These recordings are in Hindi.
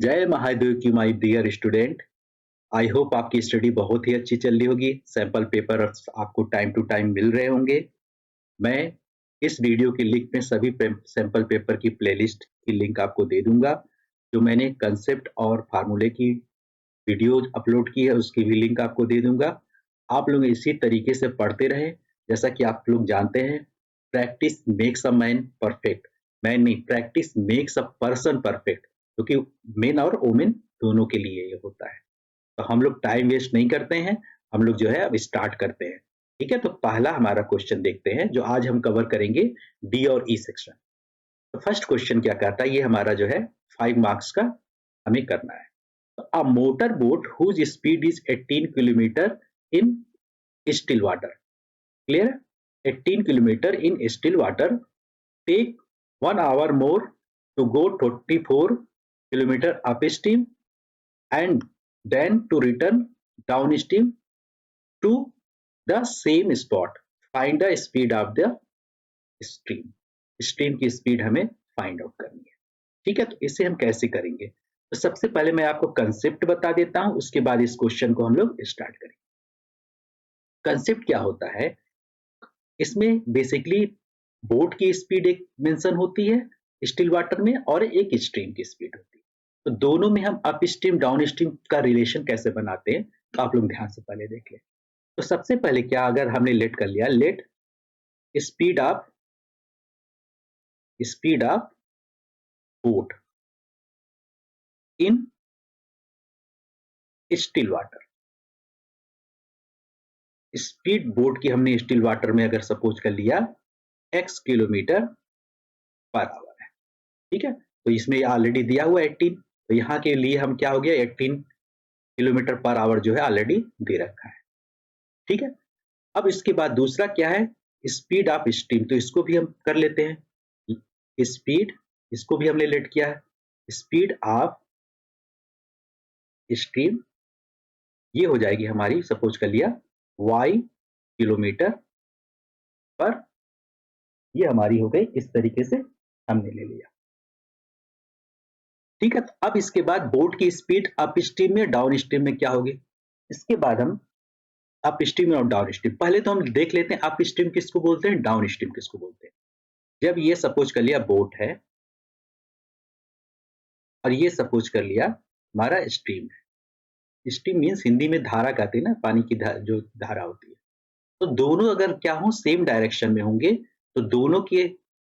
जय महादेव की my dear student. I hope आपकी स्टडी बहुत ही अच्छी चल रही होगी। सैंपल पेपर आपको टाइम टू टाइम मिल रहे होंगे। मैं इस वीडियो के लिंक में सभी सैंपल पेपर की प्लेलिस्ट की लिंक आपको दे दूंगा। जो मैंने कंसेप्ट और फार्मूले की वीडियो अपलोड की है उसकी भी लिंक आपको दे दूंगा। आप लोग इसी तरीके से पढ़ते रहे। जैसा कि आप लोग जानते हैं, practice makes a man perfect. Man नहीं, practice makes a person perfect, क्योंकि मेन और वुमेन दोनों के लिए ये होता है। तो हम लोग टाइम वेस्ट नहीं करते हैं, हम लोग जो है अब स्टार्ट करते हैं। ठीक है, तो पहला हमारा क्वेश्चन देखते हैं जो आज हम कवर करेंगे, डी और ई सेक्शन। तो फर्स्ट क्वेश्चन क्या कहता है, ये हमारा जो है 5 मार्क्स का हमें करना है। A motorboat whose speed is 18 kilometer in still water. Clear? 18 kilometer in still water take 1 hour more to go 24 kilometer upstream and then to return downstream to the same spot. Find the speed of the stream. Stream की स्पीड हमें फाइंड आउट करनी है। ठीक है, तो इसे हम कैसे करेंगे? तो सबसे पहले मैं आपको कंसेप्ट बता देता हूं, उसके बाद इस क्वेश्चन को हम लोग स्टार्ट करेंगे। कंसेप्ट क्या होता है, इसमें बेसिकली बोट की स्पीड एक मेंशन होती है स्टिल वाटर में, और एक स्ट्रीम की स्पीड होती है। तो दोनों में हम अप स्ट्रीम डाउन स्ट्रीम का रिलेशन कैसे बनाते हैं, तो आप लोग ध्यान से पहले देख लें। तो सबसे पहले क्या, अगर हमने लेट कर लिया, let speed of boat in still water. Speed boat की हमने स्टिल वाटर में अगर सपोज कर लिया x किलोमीटर पर आवर है। ठीक है, तो इसमें ऑलरेडी दिया हुआ 18, तो यहाँ के लिए हम क्या हो गया, 18 किलोमीटर पर आवर जो है ऑलरेडी दे रखा है। ठीक है, अब इसके बाद दूसरा क्या है, स्पीड ऑफ स्ट्रीम। तो इसको भी हम कर लेते हैं, स्पीड, इसको भी हमने लेट किया है, स्पीड ऑफ स्ट्रीम ये हो जाएगी हमारी, सपोज कर लिया y किलोमीटर पर, ये हमारी हो गई, इस तरीके से हमने ले लिया। ठीक है, तो अब इसके बाद बोट की स्पीड अप स्ट्रीम में डाउन स्ट्रीम में क्या होगी, इसके बाद हम अप स्ट्रीम और डाउन स्ट्रीम, पहले तो हम देख लेते हैं अप स्ट्रीम किसको बोलते हैं, डाउन स्ट्रीम किसको बोलते हैं। जब ये सपोज कर लिया बोट है और ये सपोज कर लिया हमारा स्ट्रीम है। स्ट्रीम मीन्स हिंदी में धारा कहते हैं ना, पानी की जो धारा होती है। तो दोनों अगर क्या हो, सेम डायरेक्शन में होंगे, तो दोनों के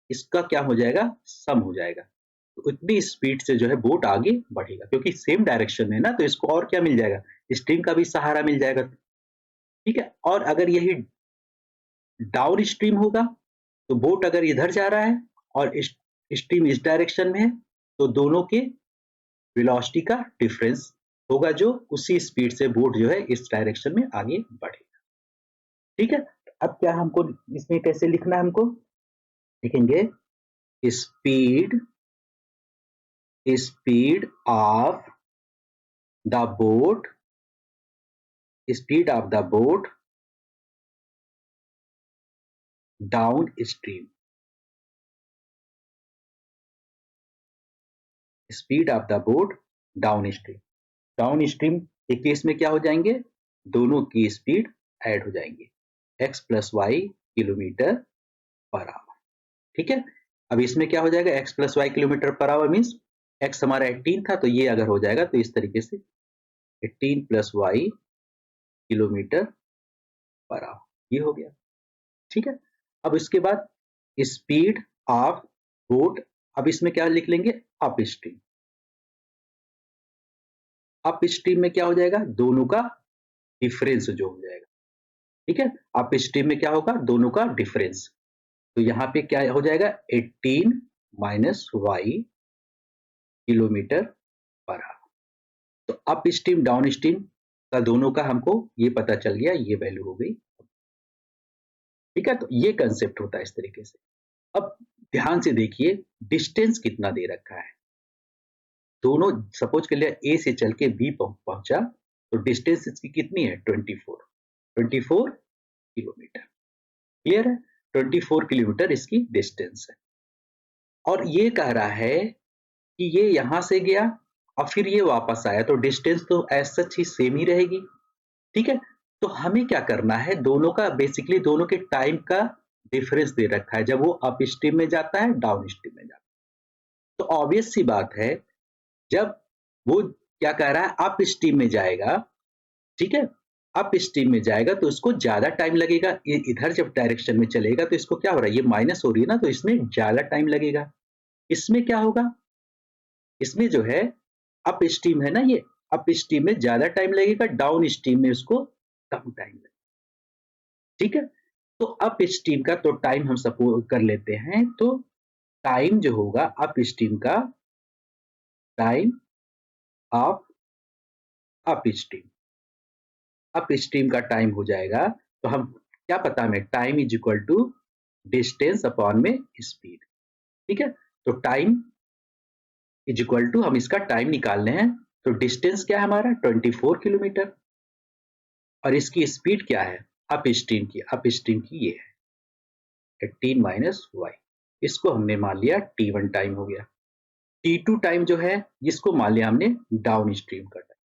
इसका क्या हो जाएगा, सम हो जाएगा। तो उतनी स्पीड से जो है बोट आगे बढ़ेगा, क्योंकि सेम डायरेक्शन में है ना, तो इसको और क्या मिल जाएगा, स्ट्रीम का भी सहारा मिल जाएगा। ठीक है, और अगर यही डाउन स्ट्रीम होगा, तो बोट अगर इधर जा रहा है और स्ट्रीम इस डायरेक्शन में है, तो दोनों के वेलोसिटी का डिफरेंस होगा, जो उसी स्पीड से बोट जो है इस डायरेक्शन में आगे बढ़ेगा। ठीक है, अब क्या हमको इसमें कैसे लिखना है, हमको लिखेंगे speed speed of the boat down stream. Speed of the boat down stream. Down stream के केस में क्या हो जाएंगे, दोनों की स्पीड ऐड हो जाएंगे, x plus Y kilometre per hour. ठीक है, अब इसमें क्या हो जाएगा, x plus Y kilometre per hour means x हमारा 18 था, तो ये अगर हो जाएगा तो इस तरीके से 18 plus Y kilometre per hour, ये हो गया। ठीक है, अब इसके बाद स्पीड ऑफ बोट, अब इसमें क्या लिख लेंगे, अप स्ट्रीम। अप स्ट्रीम में क्या हो जाएगा, दोनों का डिफरेंस जो हो जाएगा। ठीक है, अप स्ट्रीम में क्या होगा, दोनों का डिफरेंस। तो यहाँ पे क्या हो जाएगा, 18 minus Y kilometre per hour. तो अप स्ट्रीम डाउन स्ट्रीम का दोनों का हमको ये पता चल गया, ये वैल्यू हो गई। ठीक है, तो ये कंसेप्ट होता है इस तरीके से। अब ध्यान से देखिए, डिस्टेंस कितना दे रखा है, दोनों सपोज कर लिया ए से चल के बी पहुंचा, तो डिस्टेंस इसकी कितनी है, 24 किलोमीटर। क्लियर है, 24 किलोमीटर इसकी डिस्टेंस है। और ये कह रहा है कि ये यहां से गया अब फिर ये वापस आया तो डिस्टेंस तो एज सच ही सेम ही रहेगी, ठीक है? तो हमें क्या करना है, दोनों का बेसिकली दोनों के टाइम का डिफरेंस दे रखा है, जब वो अप स्ट्रीम में जाता है, डाउन स्ट्रीम में जाता है। तो ऑब्वियस सी बात है, जब वो क्या कह रहा है, अप स्ट्रीम में जाएगा, ठीक है? अप स्ट्रीम में जाएगा तो उसको ज़्यादा टाइम लगेगा। इधर जब डायरेक्शन में चलेगा तो इसको क्या हो रहा है, ये माइनस हो रही है ना, तो इसमें ज़्यादा टाइम लगेगा। इसमें क्या होगा, इसमें जो है अप स्ट्रीम है ना ये, अप स्ट्रीम में ज़्यादा टाइम लगेगा, डाउन स्ट्रीम में उसको कम टाइम लगेगा, ठीक है? तो अप स्ट्रीम का तो टाइम हम सपोज कर लेते हैं, तो टाइम जो होगा अप स्ट्रीम का, time of upstream, upstream का टाइम हो जाएगा, तो हम क्या पता हमें, time is equal to distance upon में स्पीड, ठीक है? तो टाइम इज इक्वल टू, हम इसका टाइम निकालने हैं, तो डिस्टेंस क्या है हमारा 24 किलोमीटर, और इसकी स्पीड क्या है अप स्ट्रीम की, अप स्ट्रीम की ये है 18 माइनस वाई, इसको हमने मान लिया t1 टाइम हो गया। t2 टाइम जो है इसको मान लिया हमने डाउन स्ट्रीम का टाइम,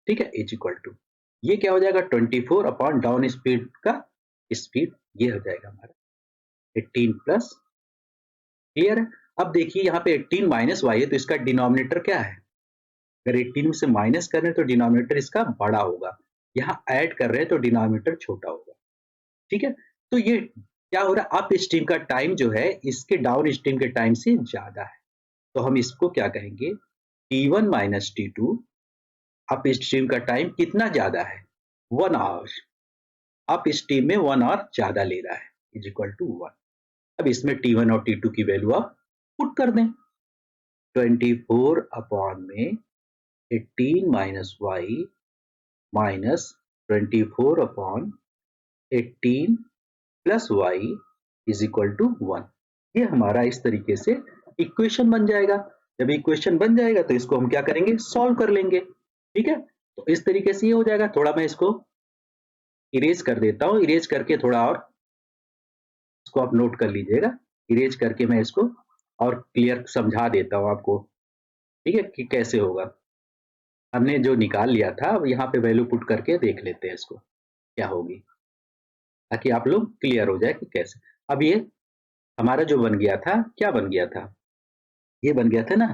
ठीक है, इज इक्वल टू, ये क्या हो जाएगा 24 अपॉन डाउन स्पीड का स्पीड, ये हो जाएगा हमारा 18 प्लस, क्लियर है? अब देखिए यहाँ पे 18 माइनस वाई है, तो इसका डिनोमिनेटर क्या है, अगर 18 से माइनस कर रहे हैं तो डिनोमिनेटर इसका बड़ा होगा, यहाँ ऐड कर रहे हैं तो डिनोमिनेटर छोटा होगा, ठीक है? तो ये क्या हो रहा है, अप स्ट्रीम का टाइम जो है इसके डाउन स्ट्रीम के टाइम से ज्यादा है, तो हम इसको क्या कहेंगे, T1 minus T2, up stream का टाइम कितना ज्यादा है, 1 आवर, अप स्ट्रीम में 1 आवर ज्यादा ले रहा है, इज इक्वल टू 1। अब इसमें T1 और T2 की वैल्यू आप पुट कर दें, 24 अपॉन में 18 minus Y minus 24 upon 18 plus Y is equal to 1। ये हमारा इस तरीके से इक्वेशन बन जाएगा। जब इक्वेशन बन जाएगा तो इसको हम क्या करेंगे, सॉल्व कर लेंगे, ठीक है? तो इस तरीके से ये हो जाएगा। थोड़ा मैं इसको इरेज कर देता हूँ, इरेज करके थोड़ा और इसको आप नोट कर लीजिएगा, इरेज करके मैं इसको और क्लियर समझा देता हूँ आपको, ठीक है, कि कैसे होगा। हमने जो निकाल लिया था, अब यहाँ पे वैल्यू पुट करके देख लेते हैं इसको क्या होगी, ताकि आप लोग क्लियर हो जाए कि कैसे। अब ये हमारा जो बन गया था, क्या बन गया था, ये बन गया था ना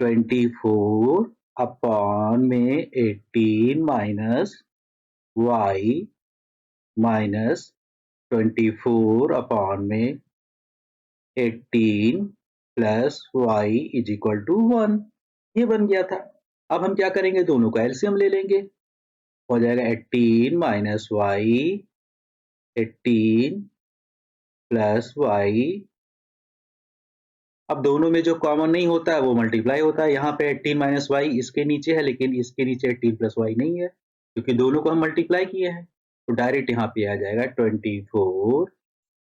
24 अपॉन में 18 माइनस वाई माइनस 24 अपॉन में 18 plus Y is equal to 1, ये बन गया था। अब हम क्या करेंगे, दोनों का एलसीएम ले लेंगे, हो जाएगा 18 माइनस वाई 18 प्लस वाई, अब दोनों में जो कॉमन नहीं होता है वो मल्टीप्लाई होता है। यहाँ पे 18 माइनस वाई इसके नीचे है, लेकिन इसके नीचे 18 प्लस वाई नहीं है, क्योंकि दोनों को हम मल्टीप्लाई किए हैं। तो डायरेक्ट यहाँ पे आ जाएगा 24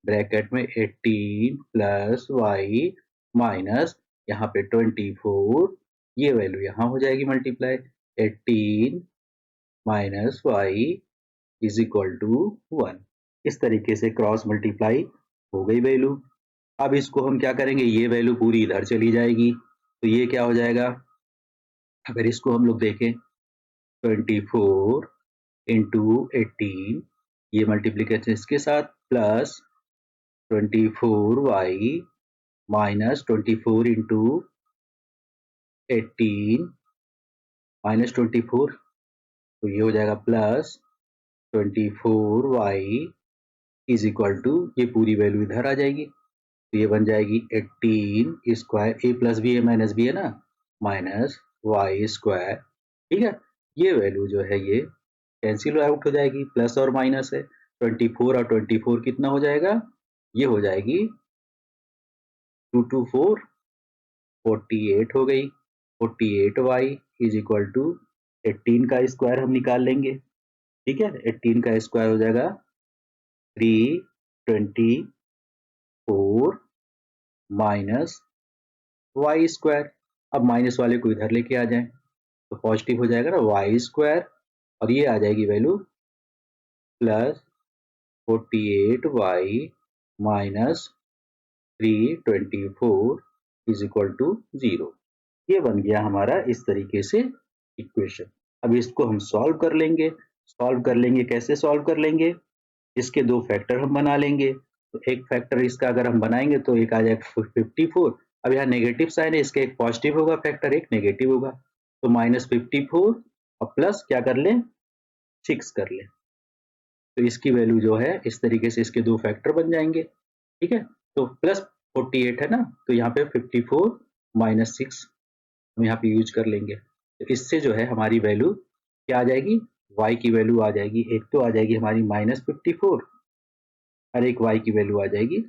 ब्रैकेट में 18 प्लस वाई माइनस यहाँ पे 24, ये वैल्यू यहाँ हो जाएगी multiply 18 minus Y is equal to 1। इस तरीके से क्रॉस मल्टीप्लाई हो गई वैल्यू। अब इसको हम क्या करेंगे, ये वैल्यू पूरी इधर चली जाएगी, तो ये क्या हो जाएगा, अगर इसको हम लोग देखें 24 इंटू 18, ये मल्टीप्लीकेशन इसके साथ, plus 24y minus 24 into 18 minus 24, तो ये हो जाएगा plus 24y is equal to, ये पूरी वैल्यू इधर आ जाएगी, तो ये बन जाएगी 18 स्क्वायर, ए प्लस बी ए माइनस बी है ना, माइनस वाई स्क्वायर, ठीक है? ये वैल्यू जो है ये कैंसिल आउट हो जाएगी, प्लस और माइनस है, 24 और 24 कितना हो जाएगा, ये हो जाएगी 2 टू 4 48 हो गई, 48y इज इक्वल टू 18 का स्क्वायर हम निकाल लेंगे, ठीक है? 18 का स्क्वायर हो जाएगा 324 माइनस वाई स्क्वायर। अब माइनस वाले को इधर लेके आ जाएं तो पॉजिटिव हो जाएगा ना वाई स्क्वायर, और ये आ जाएगी value plus 48y minus 324 is equal to 0। ये बन गया हमारा इस तरीके से इक्वेशन। अब इसको हम सॉल्व कर लेंगे। सॉल्व कर लेंगे, कैसे सॉल्व कर लेंगे? इसके दो फैक्टर हम बना लेंगे। तो एक फैक्टर इसका अगर हम बनाएंगे तो एक आ जाएगा 54। अब यहाँ नेगेटिव साइन है, इसका एक पॉजिटिव होगा फैक्टर, एक नेगेटिव होगा। तो -54 और प्लस क्या कर ले, 6 कर ले। तो इसकी वैल्यू जो है इस तरीके से इसके दो फैक्टर बन जाएंगे। ठीक है, तो प्लस 48 है ना, तो यहाँ पे 54 माइनस 6 हम यहाँ पे यूज कर लेंगे। तो इससे जो है हमारी वैल्यू क्या आ जाएगी, y की वैल्यू आ जाएगी। एक तो आ जाएगी हमारी -54 और एक y की वैल्यू आ जाएगी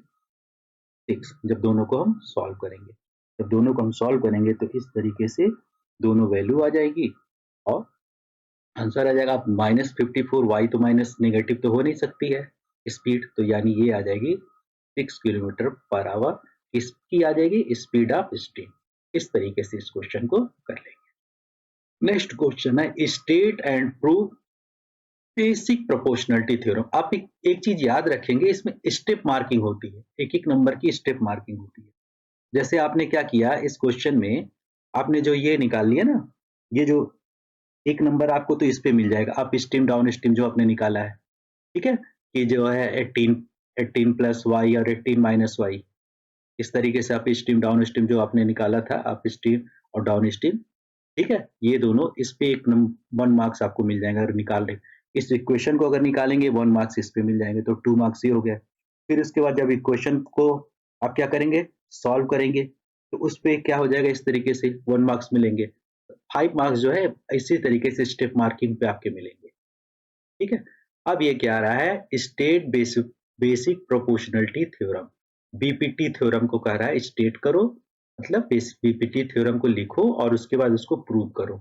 6, जब दोनों को हम सॉल्व करेंगे। जब दोनों को हम सॉल्व करेंगे तो इस तरीके से दोनों वैल्यू आ जाएगी और आंसर आ जाएगा। -54 y तो माइनस नेगेटिव तो हो नहीं सकती है स्पीड, तो यानी ये आ जाएगी 6 किलोमीटर पर आवर। इसकी आ जाएगी स्पीड ऑफ स्टीम। इस तरीके से इस क्वेश्चन को कर लेंगे। नेक्स्ट क्वेश्चन है state and prove basic proportionality theorem. आप एक चीज याद रखेंगे, इसमें स्टेप मार्किंग होती है, एक एक नंबर की स्टेप मार्किंग होती है। जैसे आपने क्या किया इस क्वेश्चन में, आपने जो ये निकाल लिया ना, ये जो एक नंबर आपको तो इस पे मिल जाएगा, अप स्टीम डाउन स्टीम जो आपने निकाला है। ठीक है, कि जो है 18 प्लस वाई और 18 माइनस वाई, इस तरीके से अप स्टीम डाउन स्टीम जो आपने निकाला था, अप स्टीम और डाउन स्टीम। ठीक है, ये दोनों इस पे 1 मार्क्स आपको मिल जाएगा अगर निकाल रहे। इस इक्वेशन को अगर निकालेंगे 1 मार्क्स इस पे मिल जाएंगे, तो 2 मार्क्स ये हो गया। फिर उसके बाद जब इक्वेशन को आप क्या करेंगे, सॉल्व करेंगे, तो उस पे क्या हो जाएगा, इस तरीके से 1 मार्क्स मिलेंगे। 5 मार्क्स जो है इसी तरीके से स्टेप मार्किंग पे आपके मिलेंगे। ठीक है, अब ये क्या आ रहा है, state basic proportionality theorem, BPT theorem को कह रहा है स्टेट करो, मतलब बीपीटी थ्योरम को लिखो और उसके बाद उसको प्रूव करो।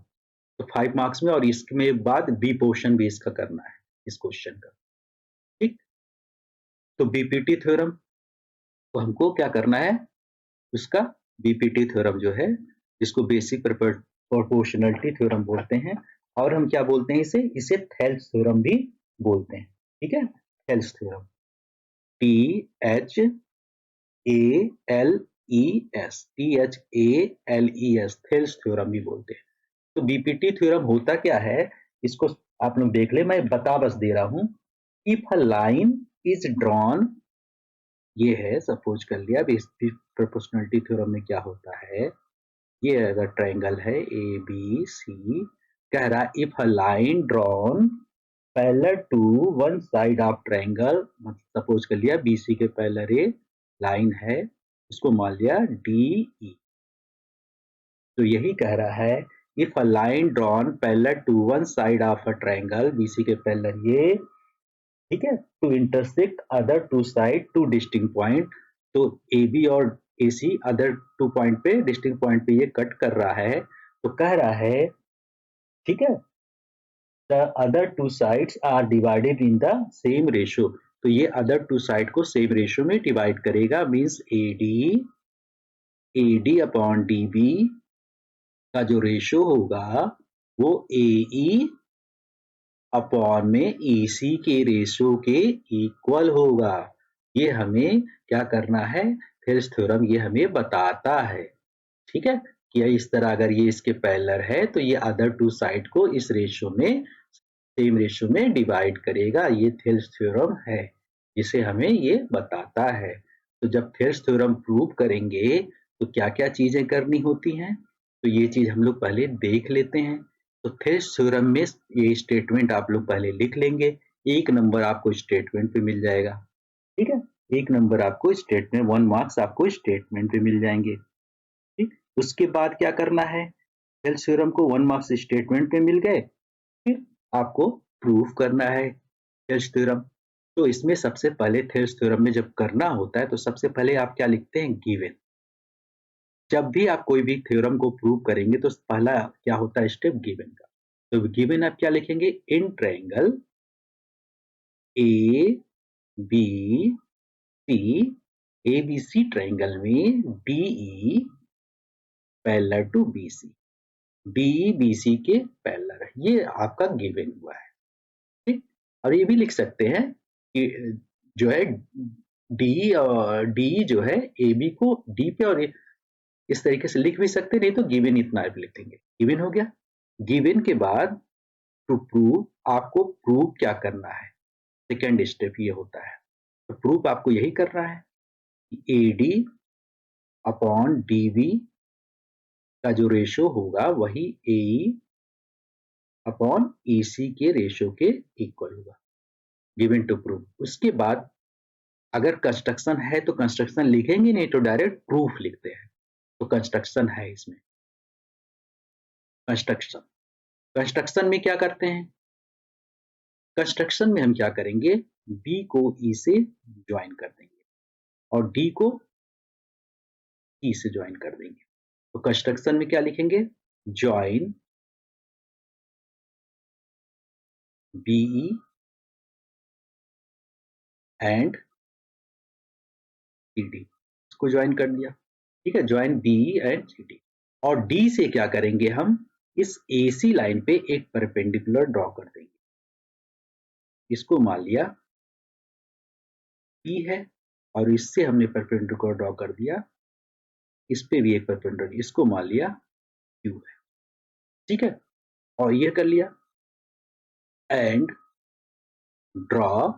तो 5 मार्क्स में, और इसमें बाद बी पोर्शन भी इसका करना है इस क्वेश्चन का। ठीक, तो बीपीटी थ्योरम को हमको क्या करना है, उसका बीपीटी थ्योरम जो है, जिसको बेसिक प्रोपोर्शनलिटी थ्योरम बोलते हैं, और हम क्या बोलते हैं इसे, इसे थेल्स थ्योरम भी बोलते हैं। ठीक है, Thales theorem, THALES, Thales theorem भी बोलते हैं। तो बीपीटी थ्योरम होता क्या है, इसको आप लोग देख ले, मैं बता बस दे रहा हूं। If a line is drawn, ये है, सपोज कर लिया। बेसिक प्रोपोर्शनलिटी थ्योरम में क्या होता है, ये अगर ट्रायंगल है ए बी सी, कह रहा if a line drawn parallel to one side of triangle, suppose कर लिया बीसी के पैरेलल ए लाइन है, उसको मान लिया डी ई। तो यही कह रहा है, if a line drawn parallel to one side of a triangle, BC के पैरेलल ये, ठीक है, to intersect other two side to distinct point. तो ए बी और ए सी अदर 2 पॉइंट पे, डिस्टिंक्ट पॉइंट पे ये कट कर रहा है। तो कह रहा है, ठीक है, the other two sides are divided in the same ratio. तो ये अदर टू साइड को सेम रेशियो में डिवाइड करेगा, means A D upon D B का जो रेशियो होगा वो ए ई अपॉन में EC के रेशियो के इक्वल होगा। ये हमें क्या करना है, थेल्स थ्योरम ये हमें बताता है। ठीक है, कि इस तरह अगर ये इसके पैरेलल है तो ये अदर टू साइड को इस रेशियो में, सेम रेशियो में डिवाइड करेगा। ये थेल्स थ्योरम है, जिसे हमें ये बताता है। तो जब थेल्स थ्योरम प्रूव करेंगे तो क्या क्या चीजें करनी होती हैं, तो ये चीज हम लोग पहले देख लेते हैं। तो थेल्स थ्योरम में ये स्टेटमेंट आप लोग पहले लिख लेंगे। 1 नंबर आपको स्टेटमेंट पे मिल जाएगा। ठीक है, 1 नंबर आपको स्टेटमेंट, 1 मार्क्स आपको स्टेटमेंट पे मिल जाएंगे। ठीक, उसके बाद क्या करना है, थेल्स थ्योरम को 1 मार्क्स स्टेटमेंट पे मिल गए, फिर आपको प्रूफ करना है थेल्स थ्योरम। तो इसमें सबसे पहले थेल्स थ्योरम में जब करना होता है तो सबसे पहले आप क्या लिखते हैं, गिवन। जब भी आप कोई भी थ्योरम को प्रूव करेंगे तो पहला क्या होता है स्टेप, गिवन का। तो गिवन आप क्या लिखेंगे, in triangle A B C, A B C triangle में D E parallel to B C, D B C के पैरेलल है, ये आपका गिवन हुआ है। ठीक, और ये भी लिख सकते हैं कि जो है डी जो है ए बी को डी पे और इस तरीके से लिख भी सकते, नहीं तो गिवन इतना भी लिख देंगे। गिवन हो गया। गिवन के बाद टू प्रूव, आपको प्रूव क्या करना है, सेकेंड स्टेप ये होता है। तो प्रूफ आपको यही करना है कि AD अपॉन DB का जो रेशो होगा वही AE अपॉन EC के रेशो के इक्वल होगा, गिवन टू प्रूफ। उसके बाद अगर कंस्ट्रक्शन है तो कंस्ट्रक्शन लिखेंगे, नहीं तो डायरेक्ट प्रूफ लिखते हैं। तो कंस्ट्रक्शन है इसमें। कंस्ट्रक्शन, कंस्ट्रक्शन में क्या करते हैं, कंस्ट्रक्शन में हम क्या करेंगे, B को E से ज्वाइन कर देंगे और D को E से ज्वाइन कर देंगे। तो कंस्ट्रक्शन में क्या लिखेंगे, ज्वाइन BE एंड CD, इसको ज्वाइन कर दिया, ठीक है, ज्वाइन BE एंड CD। और D से क्या करेंगे, हम इस AC लाइन पे एक परपेंडिकुलर ड्रॉ कर देंगे। इसको मान लिया P है और इससे हमने परपेंडिकुलर ड्रॉ कर दिया, इस पे भी एक परपेंडिकुलर, इसको मान लिया Q है, ठीक है, और ये कर लिया। And draw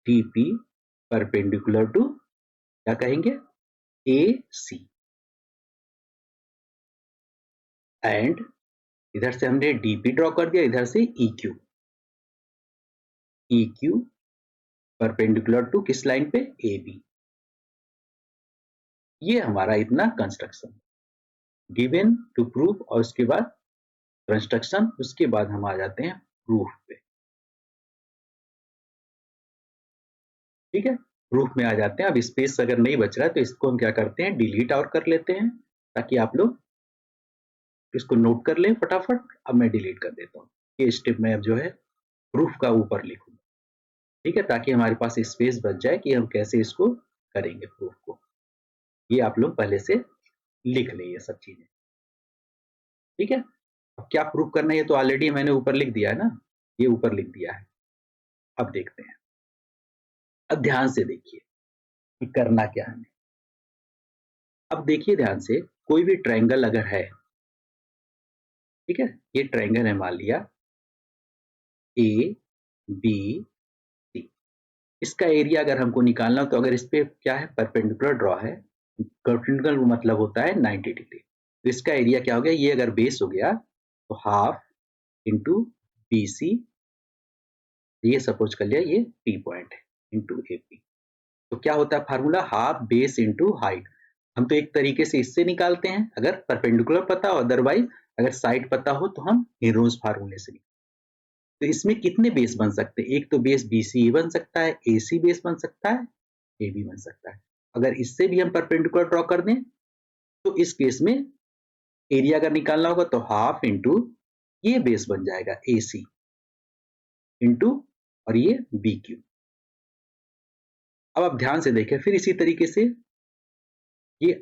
DP perpendicular to, क्या कहेंगे, AC। एंड इधर से हमने DP ड्रॉ कर दिया, इधर से EQ परपेंडिकुलर टू किस लाइन पे, AB। ये हमारा इतना कंस्ट्रक्शन, गिवन टू प्रूफ, और उसके बाद कंस्ट्रक्शन, उसके बाद हम आ जाते हैं प्रूफ पे, ठीक है। प्रूफ में आ जाते हैं। अब स्पेस अगर नहीं बच रहा है तो इसको हम क्या करते हैं, डिलीट और कर लेते हैं, ताकि आप लोग इसको नोट कर लें फटाफट। अब मैं डिलीट कर देता हूँ, ये स्टेप में अब जो है प्रूफ का ऊपर लिखूंगा, ठीक है, ताकि हमारे पास स्पेस बच जाए कि हम कैसे इसको करेंगे प्रूफ को। ये आप लोग पहले से लिख लें ये सब चीजें, ठीक है। अब क्या प्रूफ करना है, ये तो ऑलरेडी मैंने ऊपर लिख दिया है ना, ये ऊपर लिख दिया है। अब देखते हैं, अब ध्यान से देखिए कि करना क्या है। अब देखिए ध्यान से, कोई भी ट्रायंगल अगर है, ठीक है, ये ट्रायंगल है, मान लिया ABC, इसका एरिया अगर हमको निकालना हो तो अगर इस पे क्या है, परपेंडिकुलर ड्रॉ है, परपेंडिकुलर मतलब होता है 90 डिग्री, तो इसका एरिया क्या हो गया, ये अगर बेस हो गया तो हाफ इंटू BC, ये सपोज कर लिया ये P पॉइंट है, इंटू AP। तो क्या होता है formula, half base into height. हम तो एक तरीके से इससे निकालते हैं अगर परपेंडिकुलर पता हो, अदरवाइज अगर साइड पता हो तो हम हेरोज फार्मूले से। तो इसमें कितने बेस बन सकते हैं, एक तो बेस BC बन सकता है, AC बेस बन सकता है, AB बन सकता है। अगर इससे भी हम परपेंडिकुलर ड्रॉ कर दें तो इस केस में एरिया अगर निकालना होगा तो हाफ इंटू ये बेस बन जाएगा AC इंटू और ये BQ। अब आप ध्यान से देखें, फिर इसी तरीके से ये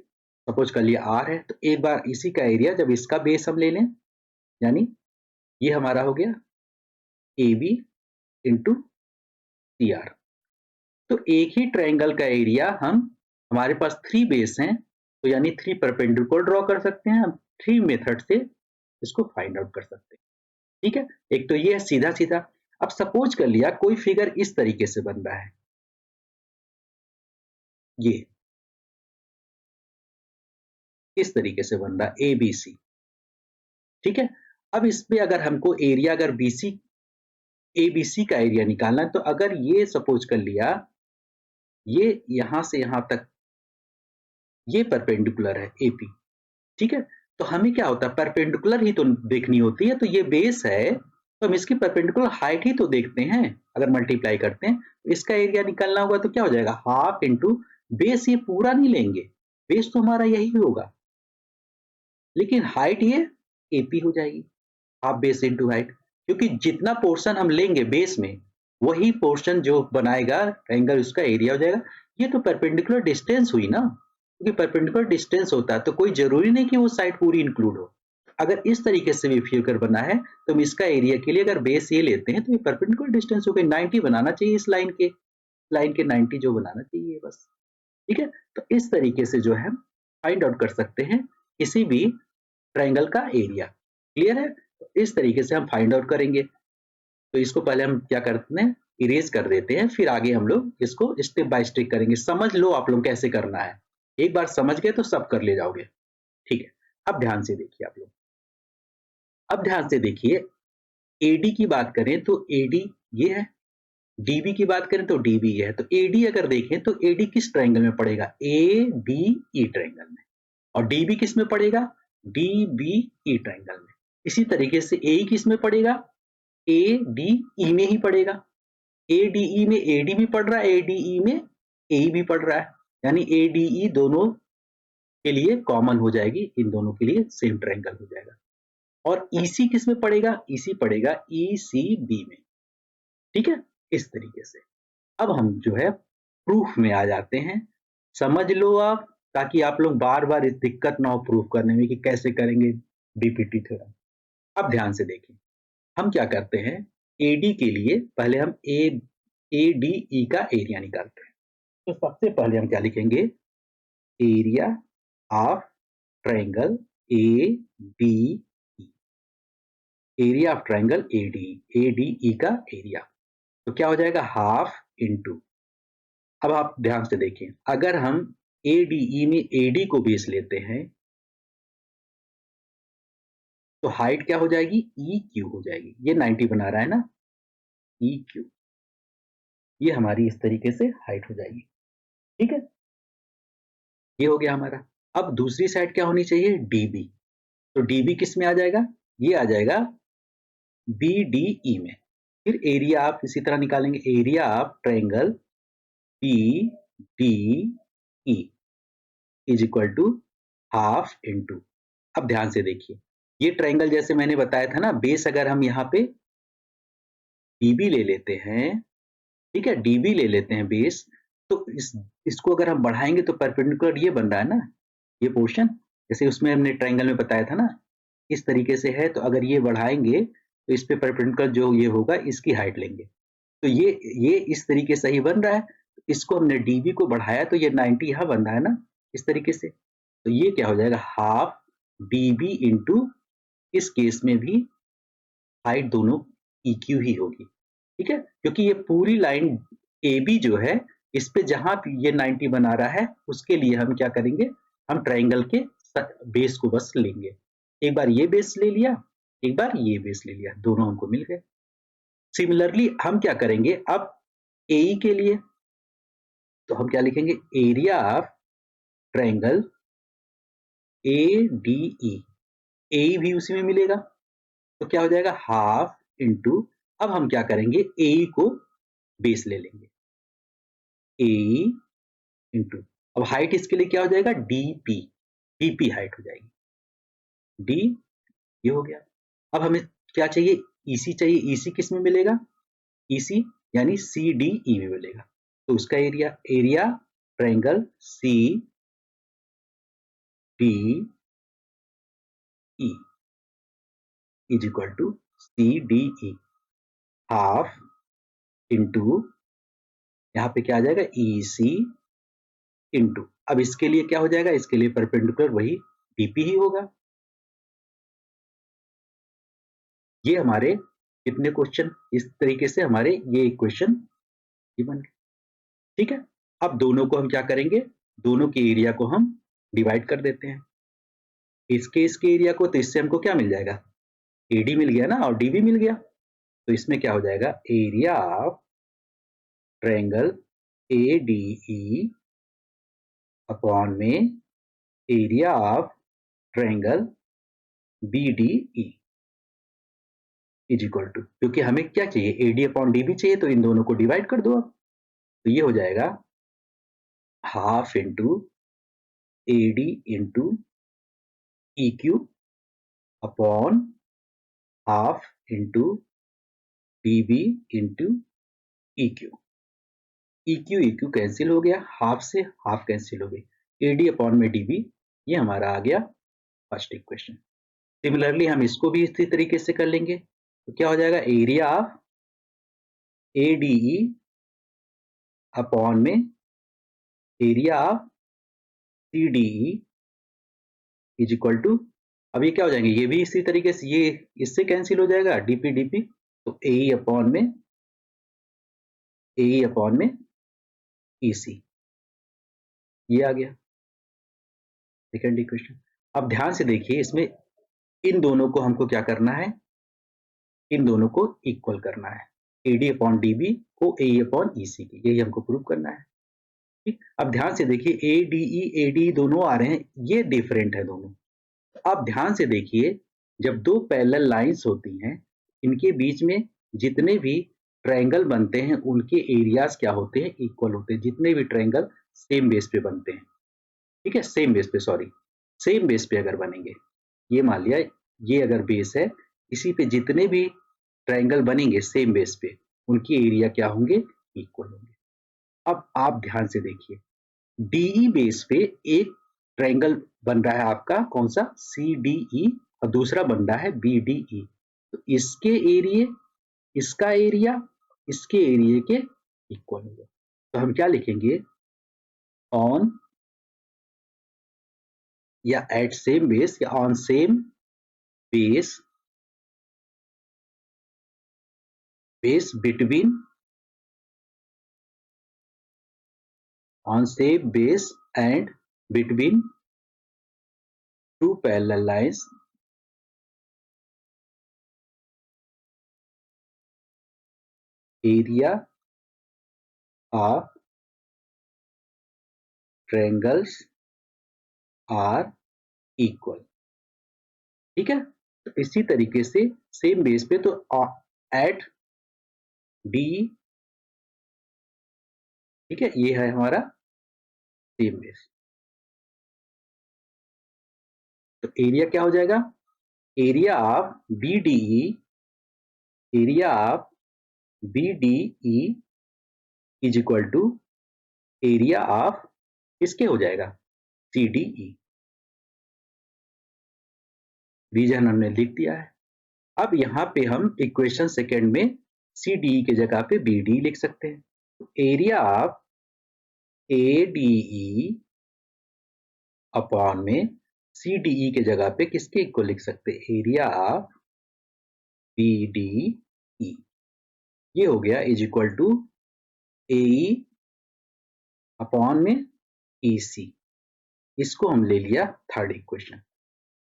सपोज कर लिया R है, तो एक बार इसी का एरिया जब इसका बेस हम ले लें, यानी ये हमारा हो गया AB इंटू CR। तो एक ही ट्रायंगल का एरिया हमारे पास 3 बेस हैं, तो यानी 3 परपेंडिकुलर ड्रॉ कर सकते हैं, हम 3 मेथड से इसको फाइंड आउट कर सकते हैं, ठीक है। एक तो ये है सीधा सीधा। अब सपोज कर लिया कोई फिगर इस तरीके से बन रहा है, ये इस तरीके से बन रहा है ABC, ठीक है। अब इसमें अगर हमको एरिया अगर ABC का एरिया निकालना है, तो अगर ये सपोज कर लिया ये यहां से यहां तक ये परपेंडिकुलर है AP, ठीक है, तो हमें क्या होता है, परपेंडिकुलर ही तो देखनी होती है, तो ये बेस है तो हम इसकी परपेंडिकुलर हाइट ही तो देखते हैं। अगर मल्टीप्लाई करते हैं तो इसका एरिया निकालना होगा तो क्या हो जाएगा, हाफ इंटू बेस, ये पूरा नहीं लेंगे, बेस तो हमारा यही होगा, लेकिन हाइट ये AP हो जाएगी, हाफ बेस इंटू हाइट, क्योंकि जितना पोर्शन हम लेंगे बेस में वही पोर्शन जो बनाएगा ट्रायंगल उसका एरिया हो जाएगा। ये तो परपेंडिकुलर डिस्टेंस हुई ना, क्योंकि परपेंडिकुलर डिस्टेंस होता है तो कोई जरूरी नहीं कि वो साइड पूरी इंक्लूड हो। अगर इस तरीके से भी फिगर बना है तो हम इसका एरिया के लिए अगर बेस ये लेते हैं तो ये परपेंडिकुलर डिस्टेंस हो गई, 90 बनाना चाहिए इस लाइन के, लाइन के 90 जो बनाना चाहिए बस, ठीक है। तो इस तरीके से जो है हम फाइंड आउट कर सकते हैं किसी भी ट्रायंगल का एरिया। क्लियर है? तो इस तरीके से हम फाइंड आउट करेंगे। तो इसको पहले हम क्या करते हैं, इरेज कर देते हैं, फिर आगे हम लोग इसको स्टेप बाय स्टेप करेंगे। समझ लो आप लोग कैसे करना है, एक बार समझ गए तो सब कर ले जाओगे, ठीक है। अब ध्यान से देखिए आप लोग, अब ध्यान से देखिए, एडी की बात करें तो एडी ये है, डीबी की बात करें तो डीबी ये है। तो एडी अगर देखें तो एडी किस ट्रायंगल में पड़ेगा, ए डी ई ट्रायंगल में, और डीबी किस में पड़ेगा, डी बी ई ट्रायंगल में। इसी तरीके से ए किस में पड़ेगा, ए डी ई में ही पड़ेगा। ए डी ई में ए डी भी पड़ रहा है, ए डी ई में ए भी पड़ रहा है, यानी ए डी ई दोनों के लिए कॉमन हो जाएगी, इन दोनों के लिए सेम ट्रायंगल हो जाएगा। और ईसी किस में पड़ेगा, ईसी पड़ेगा ई सी बी में, ठीक है। इस तरीके से अब हम जो है प्रूफ में आ जाते हैं। समझ लो आप, ताकि आप लोग बार बार इस दिक्कत ना हो प्रूफ करने में कि कैसे करेंगे डीपीटी थ्योरम। अब ध्यान से देखें, हम क्या करते हैं, एडी के लिए पहले हम ए डी ई का एरिया निकालते हैं। तो सबसे पहले हम क्या लिखेंगे, area of triangle A D E, area of triangle A D ई का एरिया। तो क्या हो जाएगा, हाफ इंटू। अब आप ध्यान से देखें, अगर हम ए डी ई में ए डी को बेस लेते हैं तो हाइट क्या हो जाएगी, ई क्यू हो जाएगी। ये 90 बना रहा है ना, ई क्यू, ये हमारी इस तरीके से हाइट हो जाएगी, ठीक है। ये हो गया हमारा। अब दूसरी साइड क्या होनी चाहिए, डीबी। तो डीबी किस में आ जाएगा, ये आ जाएगा बी डी ई में। फिर एरिया आप इसी तरह निकालेंगे, area of triangle B D E is equal to half into. अब ध्यान से देखिए, ये ट्रायंगल जैसे मैंने बताया था ना, बेस अगर हम यहाँ पे डीबी ले लेते हैं, ठीक है, डीबी ले लेते हैं बेस, तो इसको अगर हम बढ़ाएंगे तो परपेंडिकुलर ये बन रहा है ना, ये पोर्शन, जैसे उसमें हमने ट्रायंगल में बताया था ना, इस तरीके से है। तो अगर ये बढ़ाएंगे तो इस पे परपेंडिकुलर जो ये होगा इसकी हाइट लेंगे, तो ये इस तरीके से ही बन रहा है। इसको हमने डीबी को बढ़ाया तो ये 90 यहाँ बन रहा है ना, इस तरीके से। तो ये क्या हो जाएगा, हाफ डीबी इंटू, इस केस में भी हाइट दोनों इक्यू ही होगी, ठीक है, क्योंकि ये पूरी लाइन ए बी जो है, इस पे जहां ये 90 बना रहा है उसके लिए हम क्या करेंगे, हम ट्रायंगल के बेस को बस लेंगे। एक बार ये बेस ले लिया, एक बार ये बेस ले लिया, दोनों हमको मिल गए। सिमिलरली हम क्या करेंगे अब ए के लिए, तो हम क्या लिखेंगे, area of triangle A D E, A भी उसी में मिलेगा, तो क्या हो जाएगा, हाफ इंटू। अब हम क्या करेंगे, ए को बेस ले लेंगे, ए इंटू, अब हाइट इसके लिए क्या हो जाएगा, डीपी, डीपी हाइट हो जाएगी, डी, ये हो गया। अब हमें क्या चाहिए, ईसी चाहिए। ईसी किस में मिलेगा, ईसी यानी सी डी ई में मिलेगा। तो उसका area, area triangle C D E is equal to C D E, half into, यहाँ पे क्या आ जाएगा, ई सी इंटू। अब इसके लिए क्या हो जाएगा, इसके लिए परपेंडिकुलर वही डीपी ही होगा। ये हमारे कितने क्वेश्चन इस तरीके से हमारे ये इक्वेशन बन गए, ठीक है। अब दोनों को हम क्या करेंगे, दोनों के एरिया को हम डिवाइड कर देते हैं। इसके एरिया को, तो इससे हमको क्या मिल जाएगा, एडी मिल गया ना और डीबी मिल गया। तो इसमें क्या हो जाएगा, area of triangle A D E upon में area of triangle B D E is equal to, क्योंकि हमें क्या चाहिए, एडी अपॉन डीबी चाहिए, तो इन दोनों को डिवाइड कर दो आप। तो ये हो जाएगा half into AD into E Q upon half into DB into E Q. E Q cancel हो गया, हाफ से हाफ कैंसिल हो गई, एडी अपॉन में डीबी, ये हमारा आ गया फर्स्ट इक्वेशन। सिमिलरली हम इसको भी इसी तरीके से कर लेंगे। तो क्या हो जाएगा, area of A D E upon में area of CDE is equal to, अब ये क्या हो जाएंगे, ये भी इसी तरीके से, ये इससे कैंसिल हो जाएगा डीपी डीपी, तो AE अपॉन में EC, ये आ गया सेकेंड इक्वेशन। अब ध्यान से देखिए, इसमें इन दोनों को हमको क्या करना है, इन दोनों को इक्वल करना है, AD अपॉन DB को AE अपॉन EC की, यही हमको प्रूव करना है। ठीक, अब ध्यान से देखिए ADE दोनों आ रहे हैं, ये डिफरेंट है दोनों। अब ध्यान से देखिए, जब दो पैरेलल लाइंस होती हैं, इनके बीच में जितने भी ट्रायंगल बनते हैं उनके एरियाज क्या होते हैं, इक्वल होते हैं, जितने भी ट्रायंगल सेम बेस पे बनते हैं। ठीक है, सेम बेस पे अगर बनेंगे, ये मान लिया ये अगर बेस है, इसी पे जितने भी ट्रायंगल बनेंगे सेम बेस पे, उनकी एरिया क्या होंगे, इक्वल होंगे। अब आप ध्यान से देखिए, डीई बेस पे एक ट्रायंगल बन रहा है आपका, कौन सा, CDE, और दूसरा बन रहा है BDE, तो इसके एरिया, इसका एरिया इसके एरिया के इक्वल होगा। तो हम क्या लिखेंगे, ऑन या एट सेम बेस या on same base between, on same base and between two parallel lines, area of triangles are equal। ठीक है, तो इसी तरीके से सेम बेस पे, तो एट डी, ठीक है, ये है हमारा सेम बेस, तो एरिया क्या हो जाएगा, area of BDE is equal to area of किसके हो जाएगा, CDE। रीजन हमने लिख दिया है। अब यहाँ पे हम इक्वेशन सेकेंड में CDE के जगह पे BD लिख सकते हैं, एरिया ऑफ ADE अपॉन में CDE के जगह पे किसके इक्वल लिख सकते हैं, एरिया ऑफ BDE, ये हो गया is equal to AE upon में EC। इसको हम ले लिया थर्ड इक्वेशन।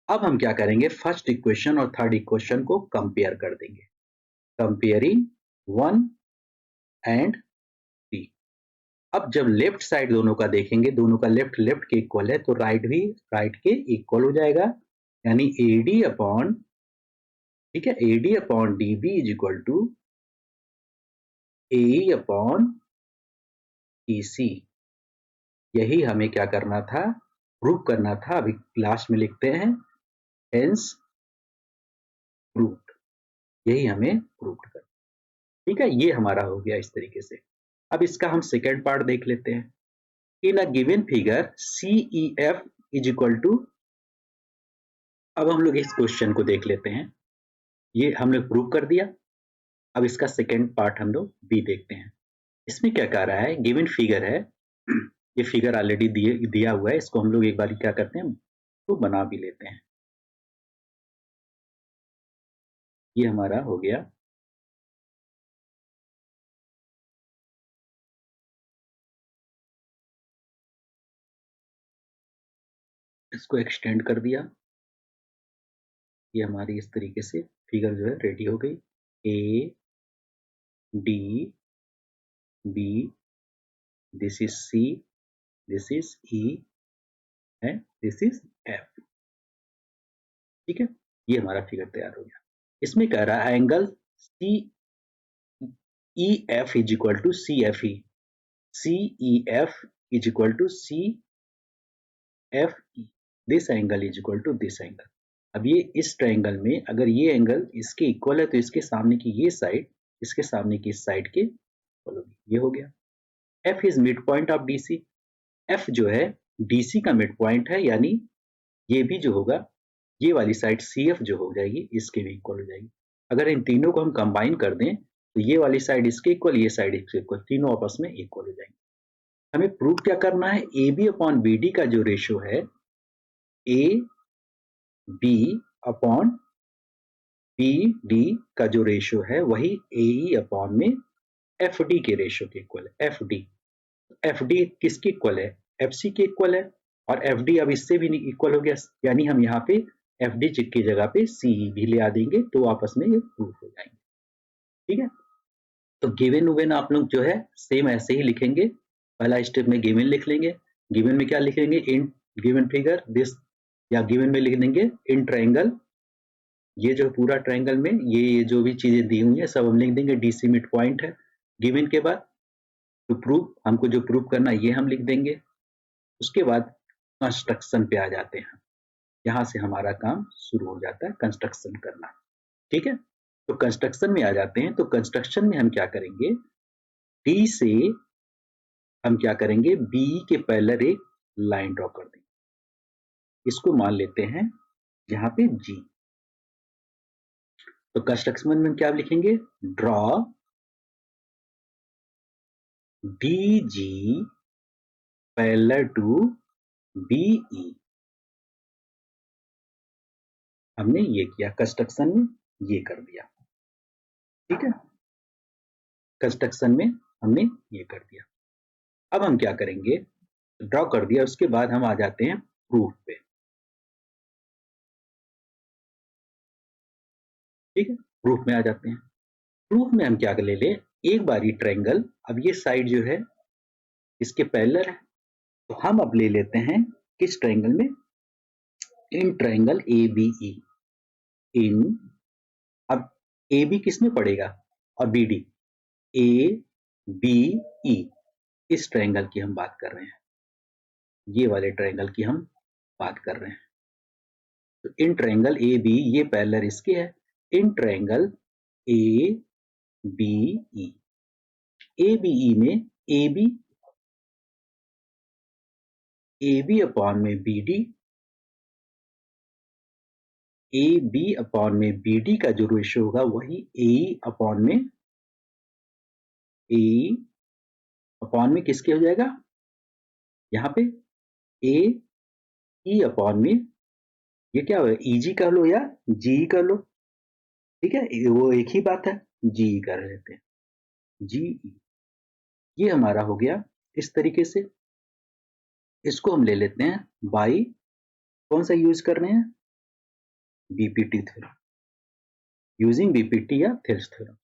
अब हम क्या करेंगे, फर्स्ट इक्वेशन और थर्ड इक्वेशन को कंपेयर कर देंगे, कंपेयरिंग 1 एंड 3। अब जब लेफ्ट साइड दोनों का देखेंगे, दोनों का लेफ्ट के इक्वल है, तो राइट भी राइट के इक्वल हो जाएगा, यानी AD अपॉन, ठीक है, AD upon DB is equal to AE upon EC। यही हमें क्या करना था, प्रूव करना था। अभी लास्ट में लिखते हैं हेंस प्रूव्ड, यही हमें प्रूव करना। ठीक है, ये हमारा हो गया इस तरीके से। अब इसका हम सेकेंड पार्ट देख लेते हैं। In a given figure CEF is equal to, अब हम लोग इस क्वेश्चन को देख लेते हैं, ये हम लोग प्रूव कर दिया। अब इसका सेकेंड पार्ट हम लोग भी देखते हैं। इसमें क्या कह रहा है, गिवन फिगर है, ये फिगर ऑलरेडी दिया हुआ है, इसको हम लोग एक बार क्या करते हैं, तो बना भी लेते हैं। ये हमारा हो गया, इसको एक्सटेंड कर दिया, ये हमारी इस तरीके से फिगर जो है रेडी हो गई। AD B, this is C, this is E and this is F। ठीक है, ये हमारा फिगर तैयार हो गया। इसमें कह रहा है angle CEF is equal to CFE, CEF is equal to CFE, this angle is equal to this angle. अब ये इस ट्रायंगल में अगर ये एंगल इसके इक्वल है, तो इसके सामने की ये साइड इसके सामने की इस साइड के इक्वल होगी, ये हो गया। F is mid point of DC, F जो है DC का मिड पॉइंट है, यानी ये भी जो होगा, ये वाली साइड CF जो हो जाएगी, इसके भी इक्वल हो जाएगी। अगर इन तीनों को हम कंबाइन कर दें, तो ये वाली साइड इसके इक्वल, ये साइड इसके इक्वल, तीनों आपस में इक्वल हो जाएंगे। हमें प्रूव क्या करना है, A B upon B D का जो रेशियो है, A B upon B D का जो रेशियो है वही ए ई अपॉन में एफ डी के रेशियो के इक्वल है। एफ डी किसके इक्वल है, एफ सी के इक्वल है, और एफ डी अब इससे भी इक्वल हो गया, यानी हम यहाँ पे एफ डी की जगह पे सी भी ले आ देंगे तो आपस में ये प्रूफ हो जाएंगे। ठीक है, तो गिवन उवेन आप लोग जो है सेम ऐसे ही लिखेंगे। पहला स्टेप में गिवन लिख लेंगे, गिवन में क्या लिख लेंगे, इन गिवन फिगर दिस, या गिवन में लिख देंगे इन ट्रायंगल, ये जो पूरा ट्रायंगल में ये जो भी चीजें दी हुई है सब हम लिख देंगे, डीसी मिड पॉइंट है गिवन के बाद। टू प्रूव, हमको जो प्रूव करना है ये हम लिख देंगे। उसके बाद कंस्ट्रक्शन पे आ जाते हैं, यहाँ से हमारा काम शुरू हो जाता है कंस्ट्रक्शन करना। ठीक है, तो कंस्ट्रक्शन में आ जाते हैं। तो कंस्ट्रक्शन में हम क्या करेंगे, डी से हम क्या करेंगे, बी के पैरेलल एक लाइन ड्रॉ कर देंगे, इसको मान लेते हैं यहाँ पे जी। तो कंस्ट्रक्शन में क्या लिखेंगे, draw D G parallel to BE. हमने ये किया, कंस्ट्रक्शन में ये कर दिया। ठीक है, कंस्ट्रक्शन में हमने ये कर दिया। अब हम क्या करेंगे, ड्रॉ कर दिया, उसके बाद हम आ जाते हैं प्रूफ पे। ठीक है, प्रूफ में आ जाते हैं। प्रूफ में हम क्या कर ले, एक बार ये ट्रायंगल, अब ये साइड जो है इसके पैरेलल है, तो हम अब ले लेते हैं किस ट्रायंगल में, इन ट्रायंगल ए बी ई। इन, अब ए बी किस में पड़ेगा और B D, A B E, इस ट्रायंगल की हम बात कर रहे हैं, ये वाले ट्रायंगल की हम बात कर रहे हैं। तो इन ट्रायंगल ए बी, ये पैरेलल इसके है, in triangle A B E. A B E में ए बी अपॉन में B D, A B upon में बी डी का जो रेशियो होगा वही ए अपॉन में किसके हो जाएगा, यहाँ पे ए ई अपॉन में, ये क्या होगा, ई जी कर लो या जी कर लो। ठीक है, वो एक ही बात है, जी कर लेते हैं, जी। ये हमारा हो गया इस तरीके से। इसको हम ले लेते हैं बाई, कौन सा यूज कर रहे हैं, बीपीटी थ्योरम, यूजिंग बीपीटी या थेल्स थ्योरम।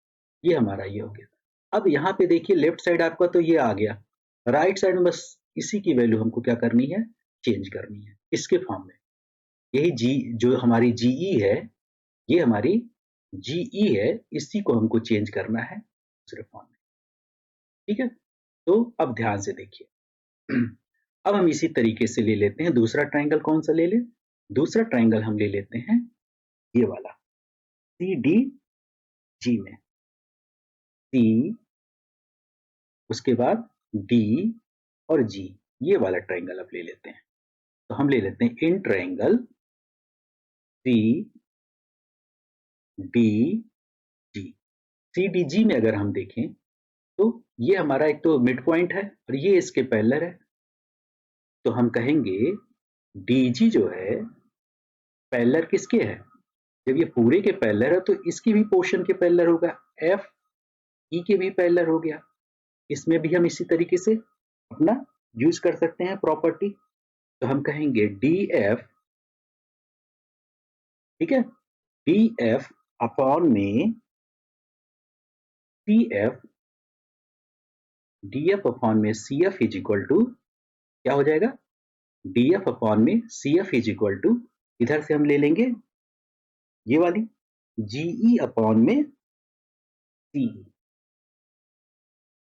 ये हमारा ये हो गया। अब यहाँ पे देखिए लेफ्ट साइड आपका तो ये आ गया, राइट साइड में बस इसी की वैल्यू हमको क्या करनी है, चेंज करनी है, इसके फॉर्म में। यही जी जो हमारी जीई है, ये हमारी जीई है, इसी को हमको चेंज करना है दूसरे फॉर्म में। ठीक है, तो अब ध्यान से देखिए। अब हम इसी तरीके से ले लेते हैं दूसरा ट्रायंगल, कौन सा ले लें, दूसरा ट्रायंगल हम ले लेते हैं ये वाला, सी डी जी में, सी उसके बाद डी और जी, ये वाला ट्रायंगल अब ले लेते हैं। तो हम ले लेते हैं in triangle C D G. C D G में अगर हम देखें तो ये हमारा एक तो मिड पॉइंट है और ये इसके पैरेलल है, तो हम कहेंगे डी जी जो है पैरेलल किसके है, जब ये पूरे के पैरेलल है तो इसकी भी पोर्शन के पैरेलल होगा, एफ ई के भी पैरेलल हो गया। इसमें भी हम इसी तरीके से अपना यूज कर सकते हैं प्रॉपर्टी। तो हम कहेंगे डी एफ, ठीक है, डी एफ अपॉन में C F, D F upon में C F is equal to क्या हो जाएगा, डी एफ अपॉन में C F is equal to, इधर से हम ले लेंगे ये वाली जीई अपॉन में सी,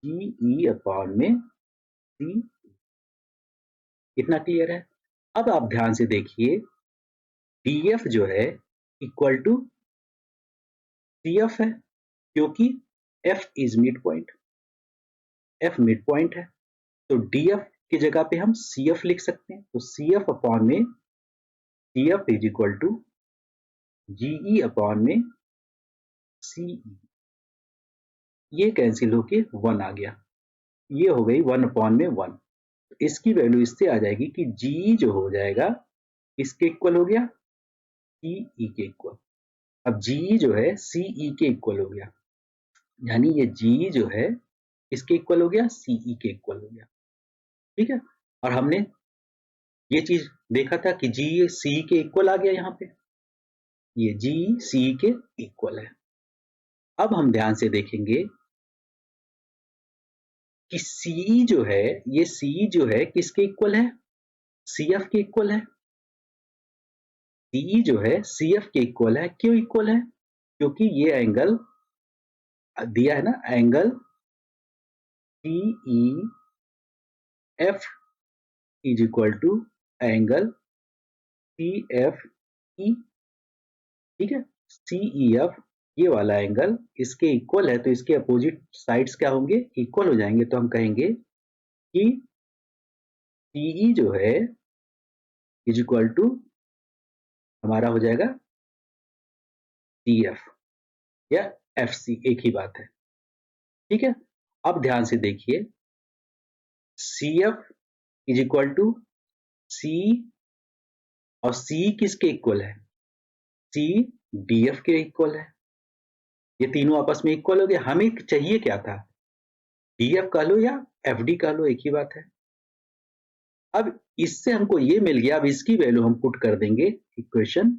जीई अपॉन में सी। इतना क्लियर है। अब आप ध्यान से देखिए, डी एफ जो है इक्वल टू सी एफ है, क्योंकि F is mid point, F mid point है, तो डी एफ की जगह पे हम सी एफ लिख सकते हैं। तो सी एफ अपॉन में C F is equal to GE upon में सी। ये कैंसिल होके 1 आ गया, ये हो गई 1/1। इसकी वैल्यू इससे आ जाएगी कि जी जो हो जाएगा किसके इक्वल हो गया, सीई के इक्वल। अब जी जो है सीई के इक्वल हो गया, यानी ये जी जो है किसके इक्वल हो गया, सीई के इक्वल हो गया। ठीक है, और हमने ये चीज देखा था कि जी सी के इक्वल आ गया, यहाँ पे ये जी सी के इक्वल है। अब हम ध्यान से देखेंगे कि सी जो है, ये सी जो है किसके इक्वल है, सी एफ के इक्वल है। सी जो है सी एफ के इक्वल है, क्यों इक्वल है, क्योंकि ये एंगल दिया है ना, angle C E F is equal to angle C F E. ठीक है, सी ई एफ ये वाला एंगल इसके इक्वल है, तो इसके अपोजिट साइड्स क्या होंगे, इक्वल हो जाएंगे। तो हम कहेंगे कि सीई जो है इज इक्वल टू हमारा हो जाएगा सी एफ या एफ सी, एक ही बात है। ठीक है, अब ध्यान से देखिए, C F is equal to C, और सी किसके इक्वल है, सी डी एफ के इक्वल है। ये तीनों आपस में इक्वल हो गए। हमें चाहिए क्या था, डी एफ कह लो या एफ डी कह लो, एक ही बात है। अब इससे हमको ये मिल गया, अब इसकी वैल्यू हम पुट कर देंगे इक्वेशन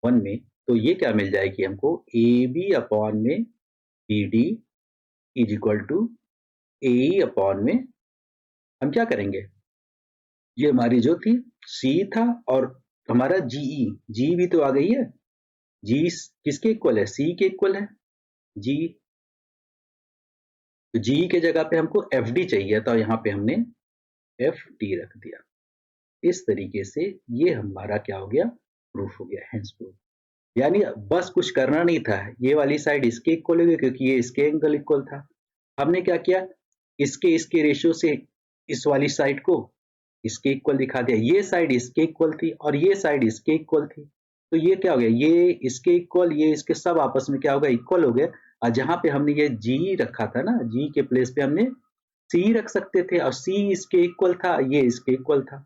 1 में, तो ये क्या मिल जाएगी हमको, ए बी अपॉन में B D is equal to A upon में, हम क्या करेंगे, ये हमारी जो थी सी था और हमारा जीई, जी भी तो आ गई है, जी किसके इक्वल है, सी के इक्वल है जी, तो जी के जगह पे हमको एफ डी चाहिए, तो यहाँ पे हमने एफ डी रख दिया। इस तरीके से ये हमारा क्या हो गया, प्रूफ हो गया, हेंस प्रूफ। यानी बस कुछ करना नहीं था, ये वाली साइड इसके इक्वल हो गई क्योंकि ये इसके एंगल इक्वल था। हमने क्या किया, इसके रेशियो से इस वाली साइड को इसके इक्वल दिखा दिया, ये साइड इसके इक्वल थी और ये साइड इसके इक्वल थी, तो ये क्या हो गया, ये इसके इक्वल, ये इसके सब आपस में क्या हो गया, इक्वल हो गया। और जहां पे हमने ये जी रखा था ना, जी के प्लेस पे हमने सी रख सकते थे, और सी इसके इक्वल था, ये इसके इक्वल था,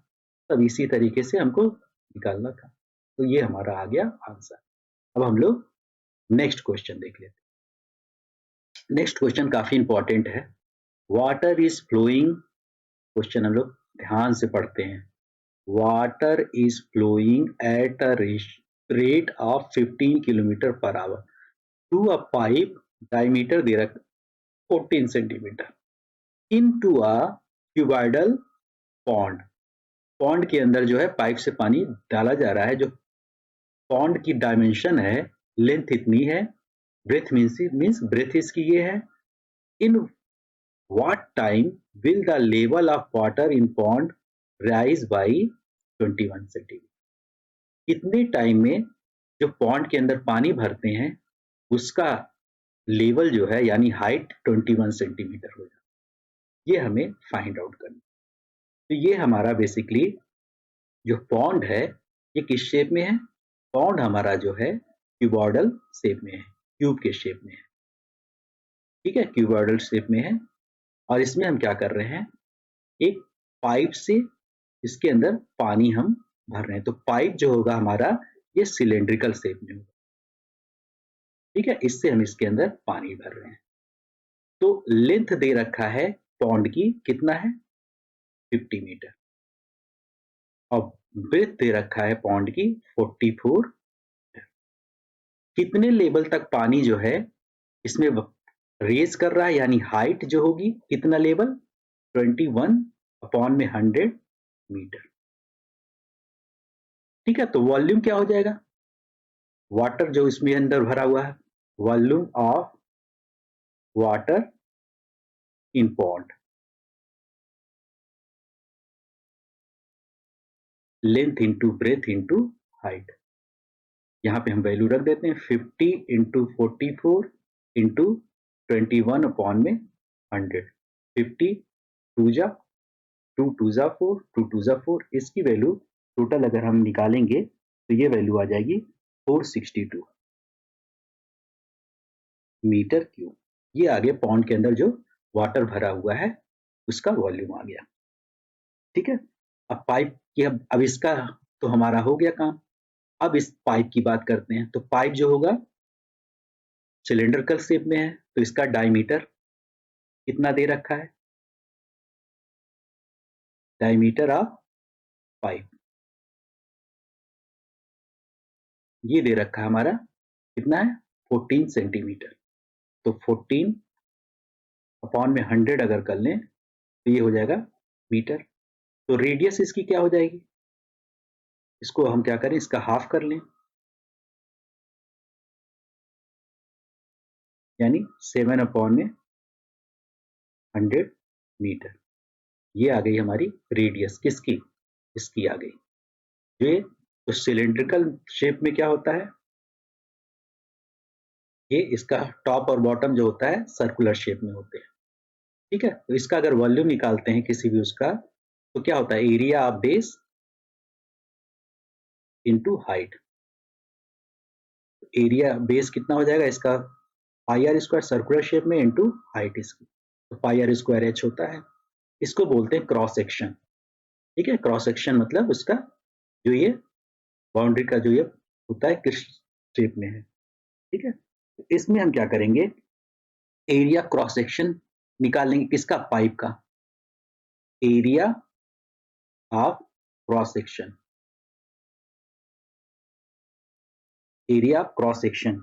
तब इसी तरीके से हमको निकालना था। तो ये हमारा आ गया आंसर। अब हम लोग नेक्स्ट क्वेश्चन देख लेते हैं। नेक्स्ट क्वेश्चन काफी इंपॉर्टेंट है, वाटर इज फ्लोइंग, क्वेश्चन हम लोग ध्यान से पढ़ते हैं। Water is flowing at a rate of 15 kilometre per hour through a pipe diameter दे रखा 14 centimetre into a cuboidal pond. Pond के अंदर जो है पाइप से पानी डाला जा रहा है, जो पॉन्ड की डायमेंशन है, लेंथ इतनी है, ब्रेथ मीन्स ब्रेथ इसकी ये है। In what time will the level of water in pond rise by 21 centimetre, कितने टाइम में जो पॉन्ड के अंदर पानी भरते हैं उसका लेवल जो है यानी हाइट 21 सेंटीमीटर हो जाए, ये हमें फाइंड आउट करना। तो ये हमारा बेसिकली जो पॉन्ड है ये किस शेप में है, पॉन्ड हमारा जो है क्यूबॉइडल शेप में है, क्यूब के शेप में है। ठीक है, क्यूबॉइडल शेप में है, और इसमें हम क्या कर रहे हैं, एक पाइप से इसके अंदर पानी हम भर रहे हैं। तो पाइप जो होगा हमारा ये सिलेंड्रिकल शेप में होगा। ठीक है, इससे हम इसके अंदर पानी भर रहे हैं। तो लेंथ दे रखा है पॉन्ड की, कितना है 50 मीटर, और ब्रेथ दे रखा है पॉन्ड की 44। कितने लेवल तक पानी जो है इसमें रेज कर रहा है, यानी हाइट जो होगी कितना लेवल 21 अपॉन में 100 मीटर। ठीक है, तो वॉल्यूम क्या हो जाएगा, वाटर जो इसमें अंदर भरा हुआ है, volume of water in pond, length into breadth into height. यहाँ पे हम वैल्यू रख देते हैं 50 इंटू 44 इंटू 21 अपॉन में 100। 50 टू जा 2 टू जा 4, 2 टू जा 4, इसकी वैल्यू टोटल अगर हम निकालेंगे तो ये वैल्यू आ जाएगी 462 मीटर क्यूब। ये आगे पॉन्ड के अंदर जो वाटर भरा हुआ है उसका वॉल्यूम आ गया। ठीक है, अब पाइप की अब इसका तो हमारा हो गया काम। अब इस पाइप की बात करते हैं। तो पाइप जो होगा सिलेंड्रिकल शेप में है, तो इसका डायमीटर कितना दे रखा है, डायमीटर ऑफ पाइप ये दे रखा है हमारा, कितना है 14 सेंटीमीटर। तो 14 अपॉन में 100 अगर कर लें तो ये हो जाएगा मीटर। तो रेडियस इसकी क्या हो जाएगी, इसको हम क्या करें, इसका हाफ कर लें, यानी 7 अपॉन में 100 मीटर। ये आ गई हमारी रेडियस, किसकी, इसकी आ गई। ये तो सिलेंड्रिकल शेप में क्या होता है, ये इसका टॉप और बॉटम जो होता है सर्कुलर शेप में होते हैं। ठीक है, तो इसका अगर वॉल्यूम निकालते हैं किसी भी उसका, तो क्या होता है, area of base into height. Area base कितना हो जाएगा इसका, पाई आर स्क्वायर सर्कुलर शेप में इनटू हाइट इसकी, तो पाई आर स्क्वायर एच होता है। इसको बोलते हैं क्रॉस सेक्शन। ठीक है, क्रॉस सेक्शन मतलब उसका जो ये बाउंड्री का जो ये होता है किस शेप में है। ठीक है, इसमें हम क्या करेंगे, एरिया क्रॉस सेक्शन निकालेंगे किसका, पाइप का, area of cross section, area of cross section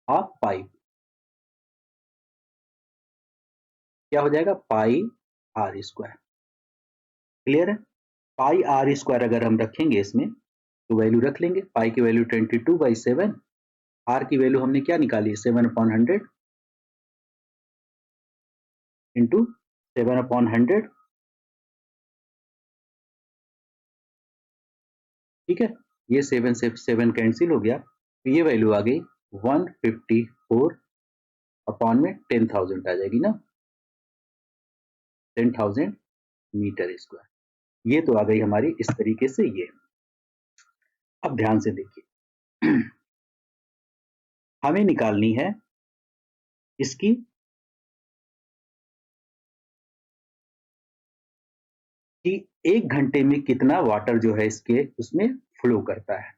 of pipe क्या हो जाएगा, पाई आर स्क्वायर। क्लियर है, पाई आर स्क्वायर अगर हम रखेंगे इसमें तो वैल्यू रख लेंगे, पाई की वैल्यू 22/7, आर की वैल्यू हमने क्या निकाली, 7/100 इंटू 7/100। ठीक है, ये 7 से 7 कैंसिल हो गया, तो ये वैल्यू आ गई 154 अपॉन में 10,000 आ जाएगी ना, 10,000 मीटर स्क्वायर। ये तो आ गई हमारी इस तरीके से ये। अब ध्यान से देखिए हमें निकालनी है इसकी कि 1 घंटे में कितना वाटर जो है इसके उसमें फ्लो करता है।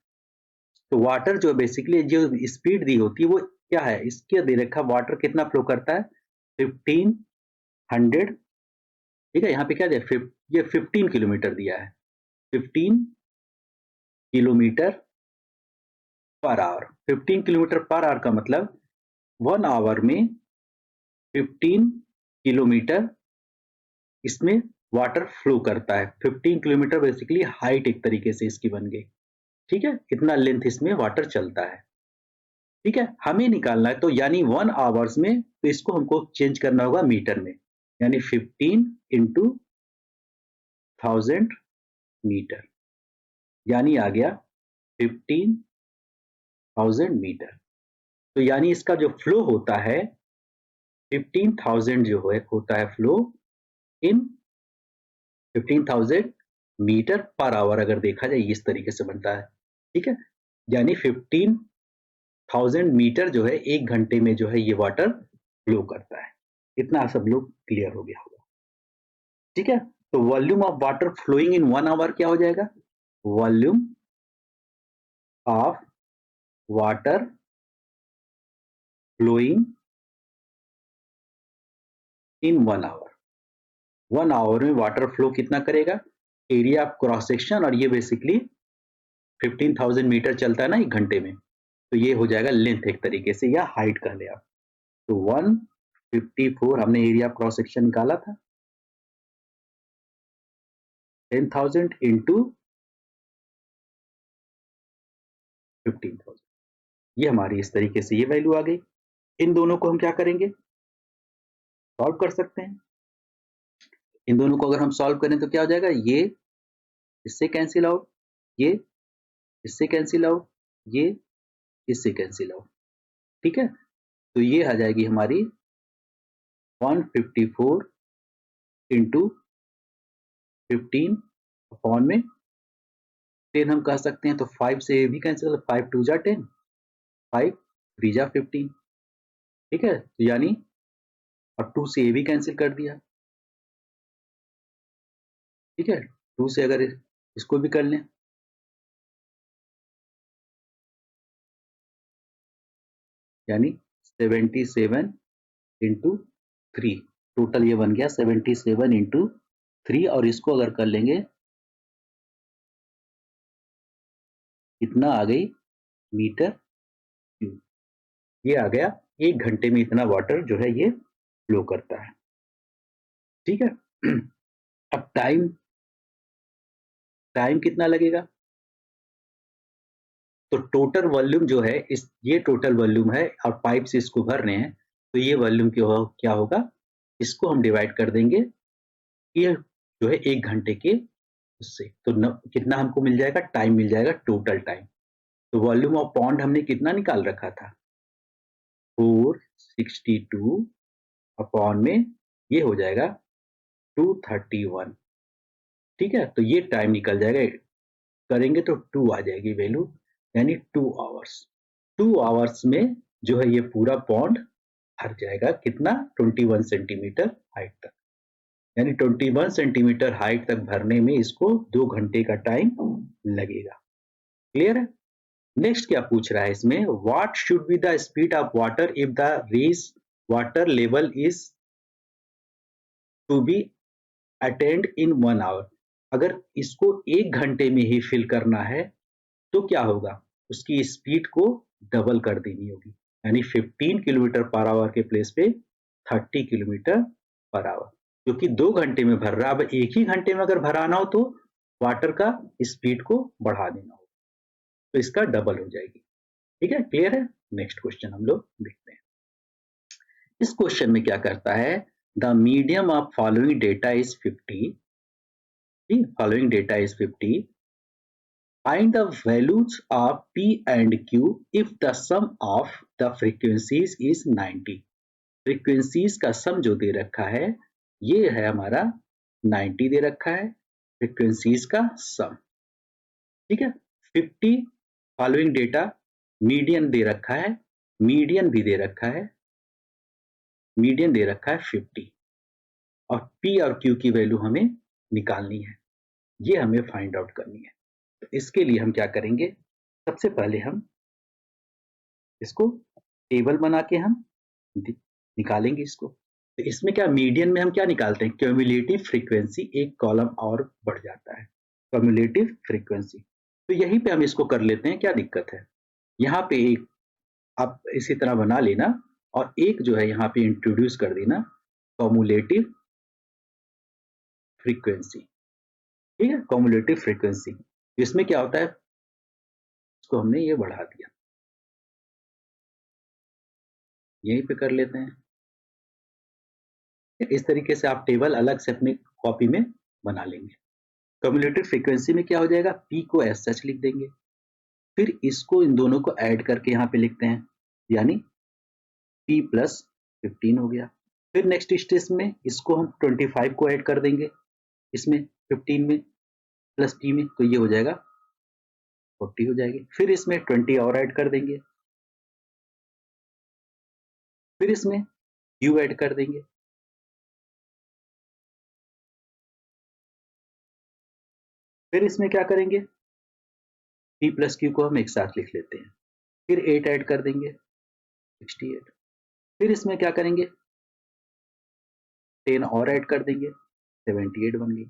तो वाटर जो बेसिकली जो स्पीड दी होती है वो क्या है, इसके दे रखा वाटर कितना फ्लो करता है 1500। ठीक है, यहाँ पे क्या दिया, ये 15 किलोमीटर दिया है, 15 kilometre per our. 15 kilometre per our का मतलब 1 आवर में 15 किलोमीटर इसमें वाटर फ्लो करता है। 15 किलोमीटर बेसिकली हाइट एक तरीके से इसकी बन गई। ठीक है, इतना लेंथ इसमें वाटर चलता है। ठीक है, हमें निकालना है तो यानी 1 आवर्स में, तो इसको हमको चेंज करना होगा मीटर में, यानी 15 इंटू 1000 मीटर, यानी आ गया 15,000 मीटर। तो यानी इसका जो फ्लो होता है 15,000 जो है होता है flow in 15,000 metre per hour, अगर देखा जाए इस तरीके से बनता है। ठीक है, यानी 15,000 मीटर जो है 1 घंटे में जो है ये वाटर फ्लो करता है। इतना सब लोग क्लियर हो गया होगा। ठीक है, तो volume of water flowing in 1 hour क्या हो जाएगा, volume of water flowing in 1 hour. 1 hour में वाटर फ्लो कितना करेगा, एरिया ऑफ क्रॉस सेक्शन, और ये बेसिकली 15,000 मीटर चलता है ना 1 घंटे में, तो ये हो जाएगा लेंथ एक तरीके से, या हाइट कह ले आप। तो 154 हमने एरिया ऑफ क्रॉस सेक्शन निकाला था, 10,000 इंटू 15,000, ये हमारी इस तरीके से ये वैल्यू आ गई। इन दोनों को हम क्या करेंगे, सॉल्व कर सकते हैं। इन दोनों को अगर हम सॉल्व करें तो क्या हो जाएगा, ये इससे कैंसिल आउट, ये इससे कैंसिल आउट, ये इससे कैंसिल आउट। ठीक है, तो ये आ जाएगी हमारी 154 इंटू 15 अपॉन में 10 हम कह सकते हैं, तो 5 से भी कैंसिल, 5 2 जा 10, 5 3 जा 15। ठीक है, तो यानी और 2 से ये भी कैंसिल कर दिया। ठीक है, 2 से अगर इसको भी कर लें, यानी 77 इंटू 3, टोटल ये बन गया 77 इंटू 3, और इसको अगर कर लेंगे कितना आ गई मीटर क्यूब। ये आ गया 1 घंटे में इतना वाटर जो है ये फ्लो करता है। ठीक है, अब टाइम टाइम कितना लगेगा, तो टोटल वॉल्यूम जो है इस ये टोटल वॉल्यूम है और पाइप से इसको भर रहे हैं, तो ये वॉल्यूम क्या होगा, इसको हम डिवाइड कर देंगे ये जो है 1 घंटे के उससे, तो कितना हमको मिल जाएगा, टाइम मिल जाएगा, टोटल टाइम। तो वॉल्यूम ऑफ पॉन्ड हमने कितना निकाल रखा था, 462 अपॉन में ये हो जाएगा 231। ठीक है, तो ये टाइम निकल जाएगा, करेंगे तो 2 आ जाएगी वैल्यू, यानी 2 आवर्स। 2 आवर्स में जो है ये पूरा पॉन्ड भर जाएगा, कितना, 21 सेंटीमीटर हाइट तक, यानी 21 सेंटीमीटर हाइट तक भरने में इसको 2 घंटे का टाइम लगेगा। क्लियर है। नेक्स्ट क्या पूछ रहा है इसमें, what should be the speed of water if the rise water level is to be attained in 1 hour. अगर इसको 1 घंटे में ही फिल करना है तो क्या होगा, उसकी स्पीड को डबल कर देनी होगी, यानी 15 किलोमीटर पर आवर के प्लेस पे 30 किलोमीटर पर आवर, क्योंकि 2 घंटे में भर रहा है। अब 1 ही घंटे में अगर भराना हो तो वाटर का स्पीड को बढ़ा देना होगा, तो इसका डबल हो जाएगी। ठीक है, क्लियर है। नेक्स्ट क्वेश्चन हम लोग देखते हैं। इस क्वेश्चन में क्या करता है, the medium of following data is 50, following data is 50. Find the values of P and Q if the sum of the frequencies is 90. Frequencies का sum जो दे रखा है ये है हमारा 90 दे रखा है, frequencies का sum। ठीक है, 50 following data, मीडियन दे रखा है, मीडियन भी दे रखा है, मीडियन दे रखा है 50, और P और Q की वैल्यू हमें निकालनी है, ये हमें फाइंड आउट करनी है। तो इसके लिए हम क्या करेंगे, सबसे पहले हम इसको टेबल बना के हम निकालेंगे इसको। तो इसमें क्या, मीडियन में हम क्या निकालते हैं, क्यूमुलेटिव फ्रीक्वेंसी, एक कॉलम और बढ़ जाता है, क्यूमुलेटिव फ्रीक्वेंसी। तो यहीं पे हम इसको कर लेते हैं, क्या दिक्कत है, यहाँ पे एक आप इसी तरह बना लेना और एक जो है यहाँ पे इंट्रोड्यूस कर देना क्यूमुलेटिव फ्रीक्वेंसी। ठीक है, क्यूमुलेटिव फ्रीक्वेंसी, इसमें क्या होता है, इसको हमने ये बढ़ा दिया, यहीं पे कर लेते हैं। इस तरीके से आप टेबल अलग से अपने कॉपी में बना लेंगे। क्यूमुलेटिव फ्रीक्वेंसी में क्या हो जाएगा, पी को एस सच लिख देंगे, फिर इसको इन दोनों को ऐड करके यहाँ पे लिखते हैं, यानी पी प्लस 15 हो गया। फिर नेक्स्ट स्टेज में इसको हम 25 को ऐड कर देंगे इसमें 15 में प्लस पी में, तो ये हो जाएगा 40 हो जाएगी। फिर इसमें 20 और ऐड कर देंगे, फिर इसमें क्यू ऐड कर देंगे, फिर इसमें क्या करेंगे, पी प्लस क्यू को हम एक साथ लिख लेते हैं, फिर 8 ऐड कर देंगे 68, फिर इसमें क्या करेंगे 10 और ऐड कर देंगे 78 बन गई।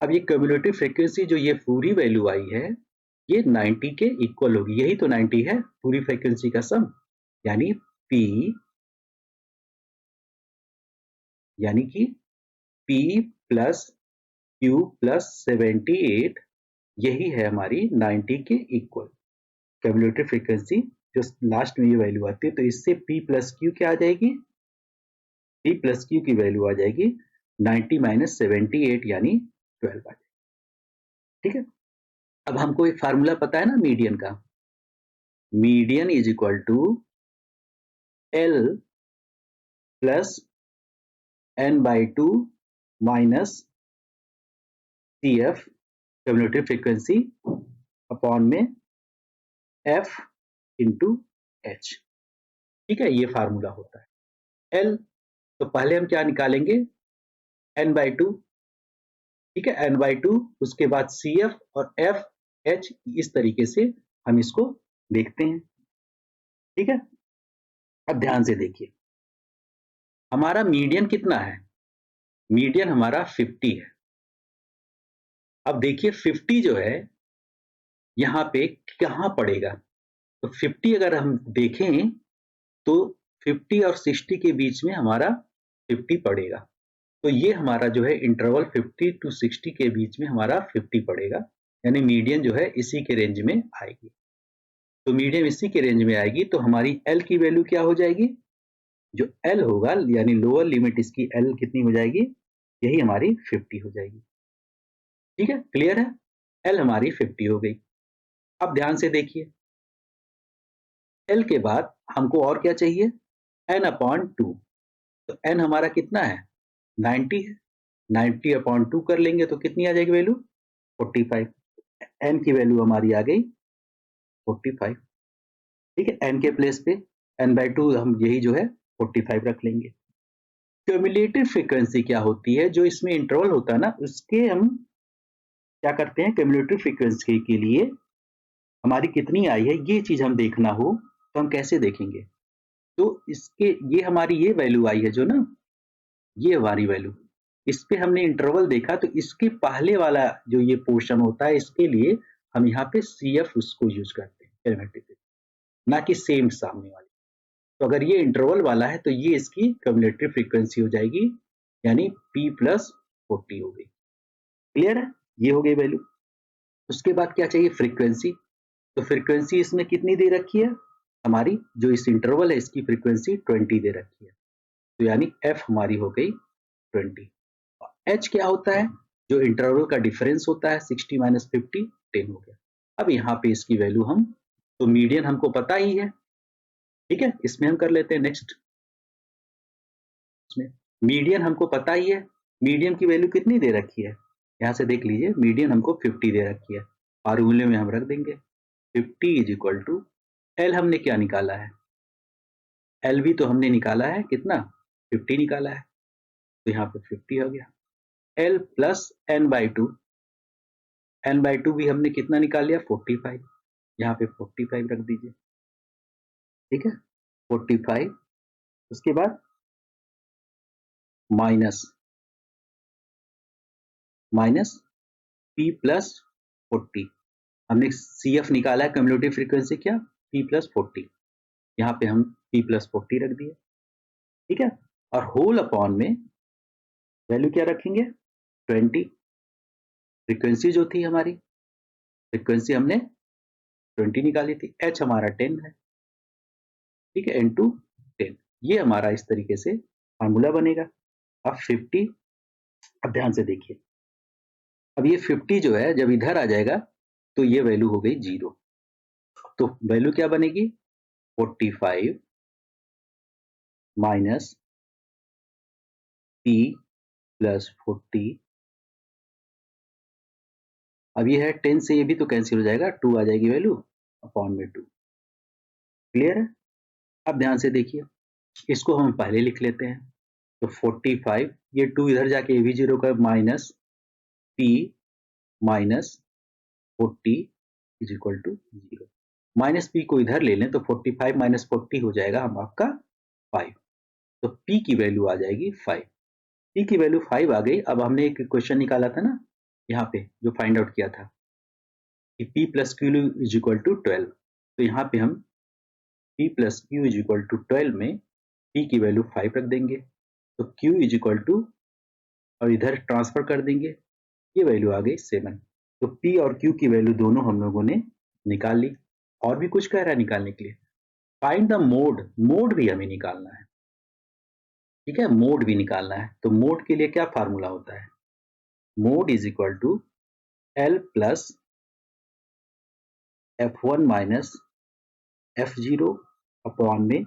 अब ये क्यूमुलेटिव फ्रीक्वेंसी जो ये पूरी वैल्यू आई है ये 90 के इक्वल होगी, यही तो 90 है पूरी फ्रीक्वेंसी का सम, यानी P यानी कि P प्लस Q प्लस 78, यही है हमारी 90 के इक्वल क्यूमुलेटिव फ्रीक्वेंसी जो लास्ट में ये वैल्यू आती है। तो इससे P प्लस Q क्या आ जाएगी, P प्लस Q की वैल्यू आ जाएगी 90 माइनस 78 यानी 12 आ जाएगी। ठीक है, अब हमको एक फार्मूला पता है ना मीडियन का, median is equal to L plus n/2 minus CF cumulative frequency upon में F इंटू H। ठीक है, ये फार्मूला होता है। L, तो पहले हम क्या निकालेंगे, n/2, ठीक है, n/2, उसके बाद CF और FH, इस तरीके से हम इसको देखते हैं, ठीक है। अब ध्यान से देखिए, हमारा मीडियन कितना है, मीडियन हमारा 50 है। अब देखिए 50 जो है यहाँ पे कहाँ पड़ेगा, तो 50 अगर हम देखें तो 50 और 60 के बीच में हमारा 50 पड़ेगा, तो ये हमारा जो है इंटरवल 50 to 60 के बीच में हमारा 50 पड़ेगा, यानी मीडियन जो है इसी के रेंज में आएगी। तो मीडियन इसी के रेंज में आएगी, तो हमारी L की वैल्यू क्या हो जाएगी, जो L होगा यानी लोअर लिमिट इसकी L कितनी हो जाएगी, यही हमारी 50 हो जाएगी, ठीक है, क्लियर है। L हमारी 50 हो गई। अब ध्यान से देखिए, L के बाद हमको और क्या चाहिए, n/2, तो n हमारा कितना है, 90 है, 90/2 कर लेंगे तो कितनी आ जाएगी वैल्यू, 45। n की वैल्यू हमारी आ गई 45, ठीक है, n के प्लेस पे n/2 हम यही जो है 45 रख लेंगे। क्यूमुलेटिव फ्रीक्वेंसी क्या होती है, जो इसमें इंटरवल होता है ना, उसके हम क्या करते हैं, क्यूमुलेटिव फ्रीक्वेंसी के लिए हमारी कितनी आई है ये चीज हम देखना हो तो हम कैसे देखेंगे, तो इसके ये हमारी ये वैल्यू आई है जो ना, ये हमारी वैल्यू, इस पे हमने इंटरवल देखा, तो इसके पहले वाला जो ये पोर्शन होता है इसके लिए हम यहाँ पे CF उसको यूज करते हैं कैलकुलेटिव, ना कि सेम सामने वाली। तो अगर ये इंटरवल वाला है तो ये इसकी क्यूमुलेटिव फ्रीक्वेंसी हो जाएगी, यानी P+40 हो गई, क्लियर है, ये हो गई वैल्यू। उसके बाद क्या चाहिए, फ्रीक्वेंसी, तो फ्रीक्वेंसी इसमें कितनी दे रखी है, हमारी जो इस इंटरवल है इसकी फ्रीक्वेंसी 20 दे रखी है, तो यानी F हमारी हो गई 20। H क्या होता है, जो इंटरवल का डिफरेंस होता है 60 - 50, 10 हो गया। अब यहाँ पे इसकी वैल्यू हम, तो मीडियन हमको पता ही है, ठीक है, इसमें हम कर लेते हैं नेक्स्ट, इसमें मीडियन हमको पता ही है, मीडियन की वैल्यू कितनी दे रखी है, यहाँ से देख लीजिए, मीडियन हमको 50 दे रखी है, फार्मूले में हम रख देंगे 50 = L हमने क्या निकाला है, L भी तो हमने निकाला है, कितना 50 निकाला है, तो यहाँ पे 50 हो गया। L + n/2, n/2 भी हमने कितना निकाल लिया, 45, यहाँ पे 45 रख दीजिए, ठीक है, 45, उसके बाद माइनस P+40, हमने CF निकाला है, क्यूमुलेटिव फ्रीक्वेंसी क्या, P+40, यहाँ पे हम P+40 रख दिए, ठीक है, और होल अपॉन में वैल्यू क्या रखेंगे, 20, फ्रीक्वेंसी जो थी हमारी, फ्रीक्वेंसी हमने 20 निकाली थी, H हमारा 10 है, ठीक है, इनटू 10, ये हमारा इस तरीके से फार्मूला बनेगा। अब 50, अब ध्यान से देखिए, अब ये 50 जो है जब इधर आ जाएगा तो ये वैल्यू हो गई 0, तो वैल्यू क्या बनेगी, 45 माइनस P+40, अब ये है 10 से ये भी तो कैंसिल हो जाएगा, 2 आ जाएगी वैल्यू अपॉन में 2, क्लियर है। अब ध्यान से देखिए, इसको हम पहले लिख लेते हैं, तो 45, ये 2 इधर जाके ये भी 0 का, माइनस P-40 = 0, माइनस P को इधर ले लें तो 45 - 40 हो जाएगा हम आपका 5, तो P की वैल्यू आ जाएगी 5, P की वैल्यू 5 आ गई। अब हमने एक क्वेश्चन निकाला था ना यहाँ पे, जो फाइंड आउट किया था कि P + Q = 12, तो यहाँ पे हम P + Q = 12 में P की वैल्यू 5 रख देंगे, तो Q = और इधर ट्रांसफर कर देंगे, ये वैल्यू आ गई 7, तो P और Q की वैल्यू दोनों हम लोगों ने निकाल ली। और भी कुछ कह रहा है निकालने के लिए, फाइंड द मोड, मोड भी हमें निकालना है, ठीक है, मोड भी निकालना है, तो मोड के लिए क्या फार्मूला होता है, mode = L + F1 - F0 upon में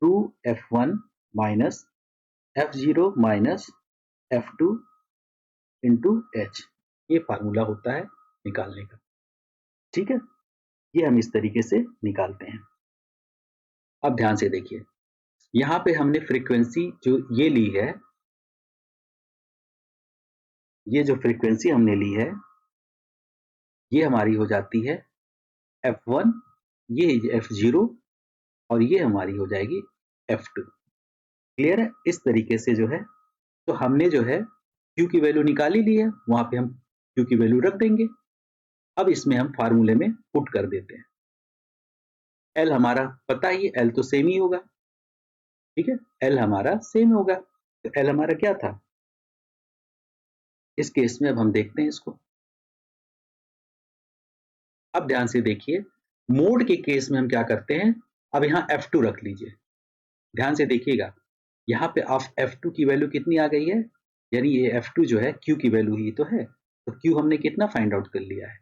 2F1 - F0 - F2 into H, ये फार्मूला होता है निकालने का, ठीक है, ये हम इस तरीके से निकालते हैं। अब ध्यान से देखिए, यहां पे हमने फ्रीक्वेंसी जो ये ली है, ये जो फ्रीक्वेंसी हमने ली है ये हमारी हो जाती है f1, ये f0 और ये हमारी हो जाएगी f2। क्लियर है? इस तरीके से जो है, तो हमने जो है Q की वैल्यू निकाल ही ली है, वहां पे हम Q की वैल्यू रख देंगे। अब इसमें हम फार्मूले में पुट कर देते हैं। L हमारा पता ही, L तो सेम ही होगा, ठीक है, L हमारा सेम होगा। तो L हमारा क्या था इस केस में? अब हम देखते हैं इसको। अब ध्यान से देखिए, मोड के केस में हम क्या करते हैं, अब यहाँ F2 रख लीजिए। ध्यान से देखिएगा, यहाँ पे F2 की वैल्यू कितनी आ गई है, यानी ये F2 जो है Q की वैल्यू ही तो है। तो Q हमने कितना फाइंड आउट कर लिया है,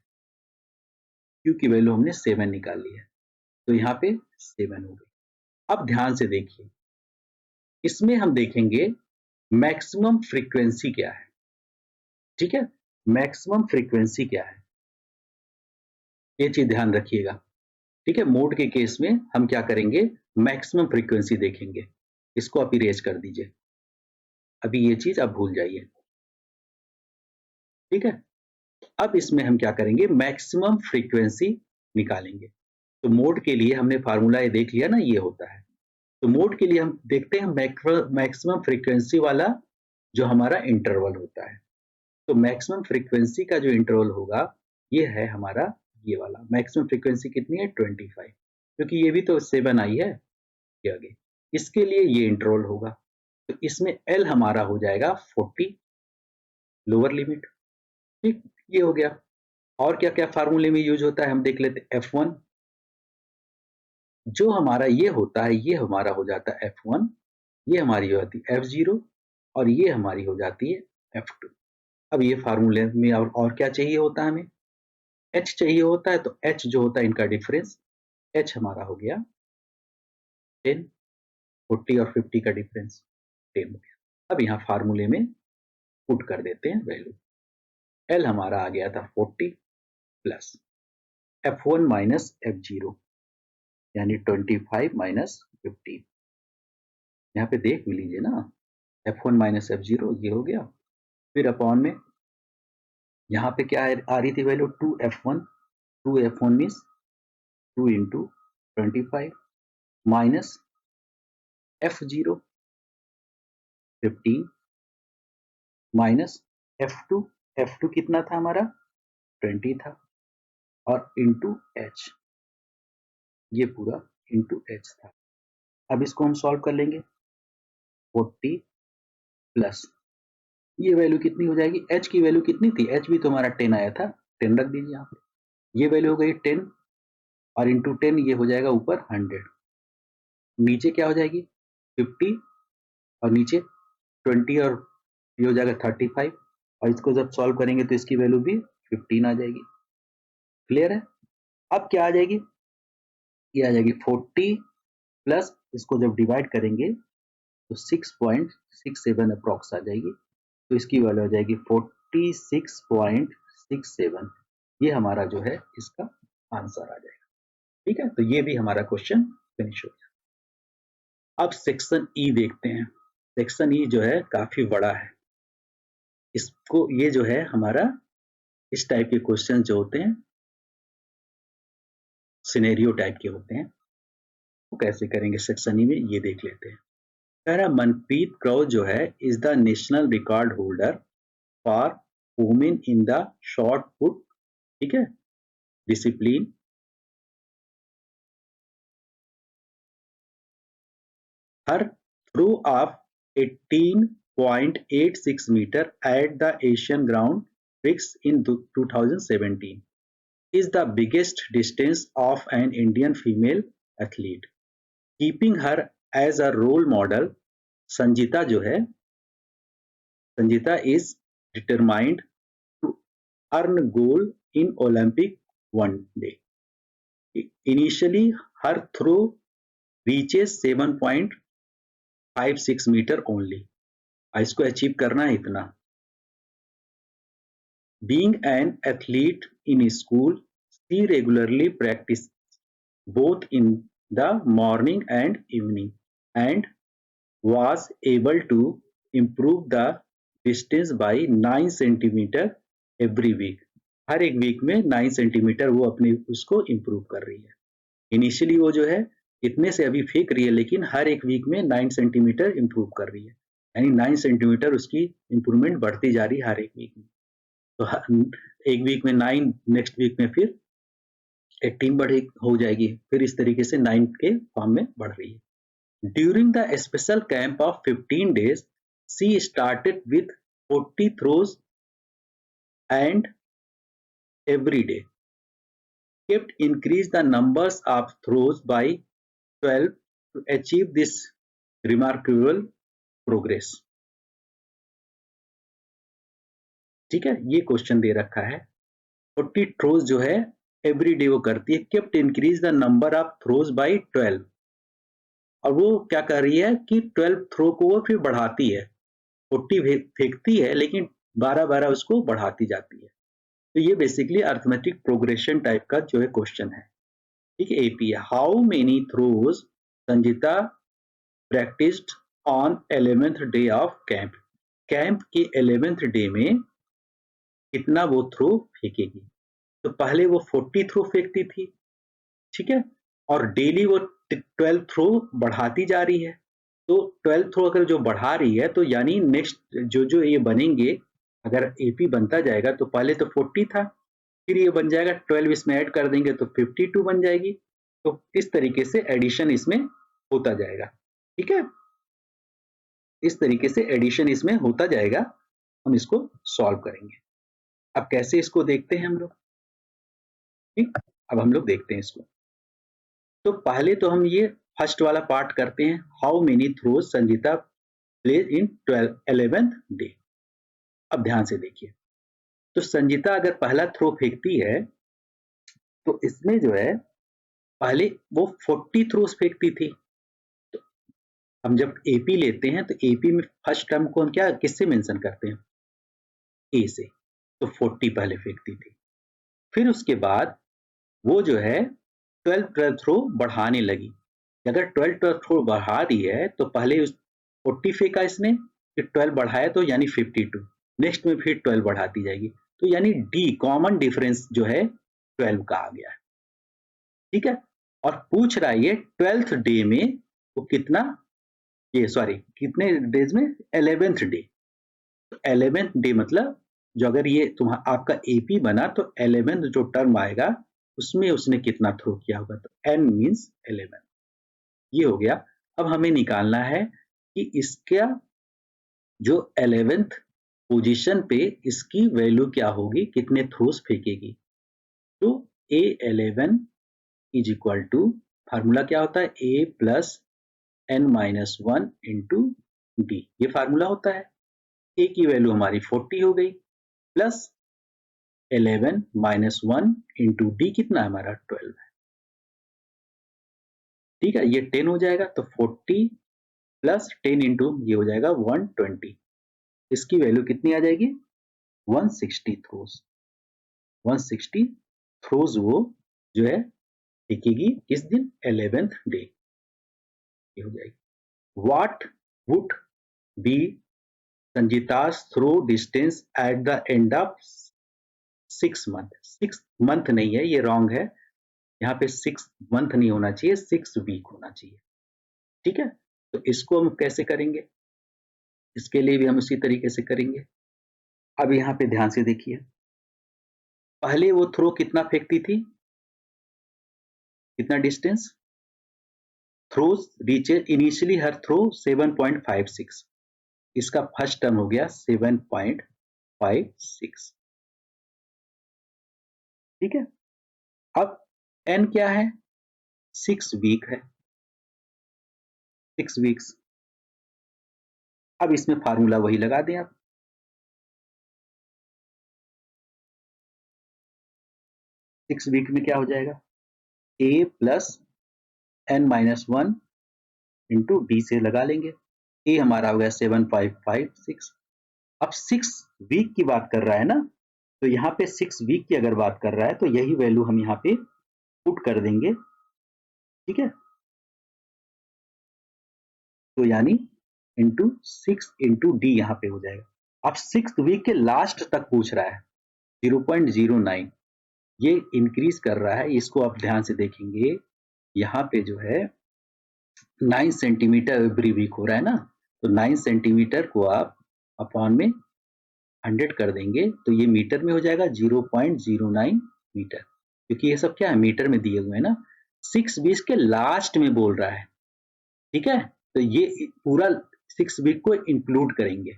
Q की वैल्यू हमने 7 निकाल ली है, तो यहाँ पे 7 हो गई। अब ध्यान से देखिए, इसमें हम देखेंगे मैक्सिमम फ्रीक्वेंसी क्या है, ठीक है, मैक्सिमम फ्रीक्वेंसी क्या है, ये चीज ध्यान रखिएगा, ठीक है। मोड के केस में हम क्या करेंगे, मैक्सिमम फ्रीक्वेंसी देखेंगे। इसको आप इरेज कर दीजिए, अभी ये चीज आप भूल जाइए, ठीक है। अब इसमें हम क्या करेंगे, मैक्सिमम फ्रीक्वेंसी निकालेंगे। तो मोड के लिए हमने फार्मूला ये देख लिया ना, ये होता है। तो मोड के लिए हम देखते हैं मैक्सिमम फ्रीक्वेंसी वाला जो हमारा इंटरवल होता है। तो मैक्सिमम फ्रीक्वेंसी का जो इंटरवल होगा ये है हमारा ये वाला। मैक्सिमम फ्रीक्वेंसी कितनी है, 25, क्योंकि ये भी तो 7 आई है ये आगे, इसके लिए ये इंटरवल होगा। तो इसमें L हमारा हो जाएगा 40 लोअर लिमिट, ठीक, ये हो गया। और क्या क्या फार्मूले में यूज होता है हम देख लेते हैं। F1 जो हमारा ये होता है, ये हमारा हो जाता है F1, ये हमारी हो जाती है F0 और ये हमारी हो जाती है F2। अब ये फार्मूले में और क्या चाहिए होता है हमें, H चाहिए होता है। तो H जो होता है इनका डिफरेंस, H हमारा हो गया 10, 40 और 50 का डिफरेंस 10 हो गया। अब यहाँ फार्मूले में पुट कर देते हैं वैल्यू। L हमारा आ गया था 40 प्लस F1 माइनस F0 यानी 25 माइनस 15। यहाँ पे देख भी लीजिए ना, F1 माइनस F0 ये हो गया, फिर अपॉन में यहाँ पे क्या आ रही थी value 2F1, 2F1 means 2 into 25 minus F0 15 minus F2, F2 कितना था हमारा 20 था, और इंटू H, ये पूरा इंटू H था। अब इसको हम सॉल्व कर लेंगे, 40 प्लस ये वैल्यू कितनी हो जाएगी, H की वैल्यू कितनी थी, H भी तो हमारा 10 आया था, 10 रख दीजिए यहाँ पे। ये वैल्यू हो गई 10 और इंटू 10 ये हो जाएगा ऊपर 100, नीचे क्या हो जाएगी 50 और नीचे 20 और ये हो जाएगा 35, और इसको जब सॉल्व करेंगे तो इसकी वैल्यू भी 15 आ जाएगी। क्लियर है? अब क्या आ जाएगी, ये आ जाएगी 40 प्लस इसको जब डिवाइड करेंगे तो 6.67 अप्रॉक्स आ जाएगी, तो इसकी वैल्यू आ जाएगी 46.67। ये हमारा जो है इसका आंसर आ जाएगा, ठीक है। तो ये भी हमारा क्वेश्चन फिनिश हो गया। अब सेक्शन ई देखते हैं। सेक्शन ई जो है काफी बड़ा है, इसको ये जो है हमारा इस टाइप के क्वेश्चन जो होते हैं सिनेरियो टाइप के होते हैं, वो कैसे करेंगे सेक्शन ई में ये देख लेते हैं। कह रहा मनप्रीत कौर जो है is the national record holder for women in the short put, ठीक है, discipline. Her throw of 18.86 meter at the Asian Ground Prix in 2017 is the biggest distance of an Indian female athlete. Keeping her as a role model, Sanjita जो है, Sanjita is determined to earn gold in Olympic one day. Initially, her throw reaches 7.56 meter only. इसको अचीव करना है इतना। Being an athlete in school, she regularly practices both in the morning and evening and was able to improve the distance by 9 centimetre every week. हर एक वीक में 9 सेंटीमीटर वो अपने उसको इम्प्रूव कर रही है. इनिशियली वो जो है इतने से अभी फेंक रही है, लेकिन हर एक वीक में 9 सेंटीमीटर इम्प्रूव कर रही है, यानी 9 सेंटीमीटर उसकी इम्प्रूवमेंट बढ़ती जा रही है हर एक वीक में. तो एक वीक में 9, नेक्स्ट वीक में फिर 18 बढ़े हो जाएगी, फिर इस तरीके से 9 के फॉर्म में बढ़ रही है. During the special camp of 15 days, she started with 40 throws and every day kept increase the numbers of throws by 12 to achieve this remarkable progress. ठीक है, ये क्वेश्चन दे रखा है. 40 थ्रोज जो है एवरी डे वो करती है. kept increase the number of throws by 12. और वो क्या कर रही है कि 12 थ्रो को वो फिर बढ़ाती है. 40 फेंकती है लेकिन 12 उसको बढ़ाती जाती है. तो ये बेसिकली अर्थमेटिक प्रोग्रेशन टाइप का जो है क्वेश्चन है. ठीक है, एपी है. How many throws Sanjita practised on 11th day of camp. Camp के 11th डे में कितना वो थ्रो फेंकेगी. तो पहले वो 40 थ्रो फेंकती थी, ठीक है, और डेली वो 12 थ्रो बढ़ाती जा रही है. तो 12 थ्रो अगर जो बढ़ा रही है तो यानी नेक्स्ट जो ये बनेंगे, अगर एपी बनता जाएगा तो पहले तो 40 था, फिर ये बन जाएगा 12 इसमें ऐड कर देंगे तो 52 बन जाएगी. तो इस तरीके से एडिशन इसमें होता जाएगा. ठीक है, इस तरीके से एडिशन इसमें होता जाएगा. हम इसको सॉल्व करेंगे. अब कैसे इसको देखते हैं हम लोग. ठीक, अब हम लोग देखते हैं इसको. तो पहले तो हम ये फर्स्ट वाला पार्ट करते हैं. How many throws Sanjita plays in 11th day. अब ध्यान से देखिए. तो संजीता अगर पहला थ्रो फेंकती है तो इसमें जो है पहले वो 40 थ्रोज फेंकती थी. तो हम जब एपी लेते हैं तो एपी में फर्स्ट टर्म को हम क्या किससे मेंशन करते हैं, ए से. तो 40 पहले फेंकती थी. फिर उसके बाद वो जो है 12 थ्रो बढ़ाने लगी. अगर 12 थ्रो बढ़ा दी है तो पहले 40 फेंका इसने, फिर 12 बढ़ाया तो यानी 52. नेक्स्ट में फिर 12 बढ़ाती जाएगी. तो यानी डी कॉमन डिफरेंस जो है 12 का आ गया. ठीक है, और पूछ रहा है ये 12th डे में वो कितना, ये सॉरी कितने डेज में, 11th डे. तो 11th डे मतलब जो अगर ये तुम्हारा आपका एपी बना तो 11th जो टर्म आएगा उसमें उसने कितना थ्रो किया होगा. तो n मीन्स 11. ये हो गया. अब हमें निकालना है कि इसका जो 11th पोजीशन पे इसकी वैल्यू क्या होगी, कितने थ्रोस फेंकेगी. तो A11 is equal to, formula क्या होता है, A plus n-1 into D. ये फार्मूला होता है. A की वैल्यू हमारी 40 हो गई, प्लस 11 माइनस 1 इंटू डी कितना है हमारा 12 है. ठीक है, ये 10 हो जाएगा. तो 40 प्लस 10 इंटू ये हो जाएगा 120. इसकी वैल्यू कितनी आ जाएगी, 160 थ्रोज. 160 थ्रोज वो जो है फेंकेगी किस दिन, 11th डे. ये हो जाएगी. What would be Sanjita's throw distance at the end of 6 month. 6 month नहीं है, ये रॉन्ग है. यहाँ पे 6 मंथ नहीं होना चाहिए, 6 वीक होना चाहिए. ठीक है, तो इसको हम कैसे करेंगे, इसके लिए भी हम उसी तरीके से करेंगे. अब यहाँ पे ध्यान से देखिए. पहले वो थ्रो कितना फेंकती थी, कितना डिस्टेंस, थ्रोज रीचेज इनिशियली हर थ्रो 7.56. इसका फर्स्ट टर्म हो गया 7.56. ठीक है, अब n क्या है, 6 वीक है, 6 वीक्स. अब इसमें फार्मूला वही लगा दें आप. सिक्स वीक में क्या हो जाएगा, a plus n-1 into D से लगा लेंगे. a हमारा हो गया 7.56. अब 6 वीक की बात कर रहा है ना, तो यहाँ पे 6 वीक की अगर बात कर रहा है तो यही वैल्यू हम यहाँ पे पुट कर देंगे. ठीक है, तो यानी इंटू 6 इंटू डी यहाँ पे हो जाएगा। अब 6th वीक के लास्ट तक पूछ रहा है 0.09, ये इंक्रीज कर रहा है। इसको आप ध्यान से देखेंगे, यहाँ पे जो है 9 सेंटीमीटर एवरी वीक हो रहा है ना, तो 9 सेंटीमीटर को आप अपॉन में 100 कर देंगे तो ये मीटर में हो जाएगा 0.09 मीटर, क्योंकि ये सब क्या है मीटर में दिए हुए हैं ना। 6 वीक के लास्ट में बोल रहा है, ठीक है, तो ये पूरा 6 वीक को इंक्लूड करेंगे,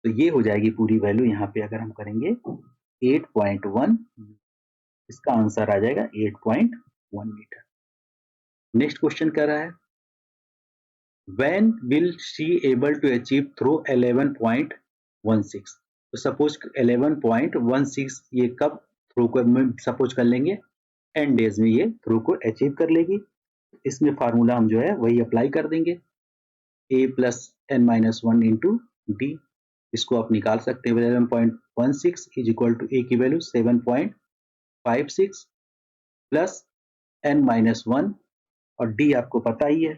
तो ये हो जाएगी पूरी वैल्यू। यहाँ पे अगर हम करेंगे 8.1, इसका आंसर आ जाएगा 8.1 मीटर। नेक्स्ट क्वेश्चन कर रहा है when will she able to achieve through 11.16, तो सपोज 11.16 ये कब थ्रू कर सपोज कर लेंगे, n डेज में ये थ्रू को अचीव कर लेगी। इसमें फार्मूला हम जो है वही अप्लाई कर देंगे, a plus n minus 1 into D, इसको आप निकाल सकते हैं। 11.16 इज इक्वल टू a की वैल्यू 7.56 प्लस n माइनस 1 और d आपको पता ही है,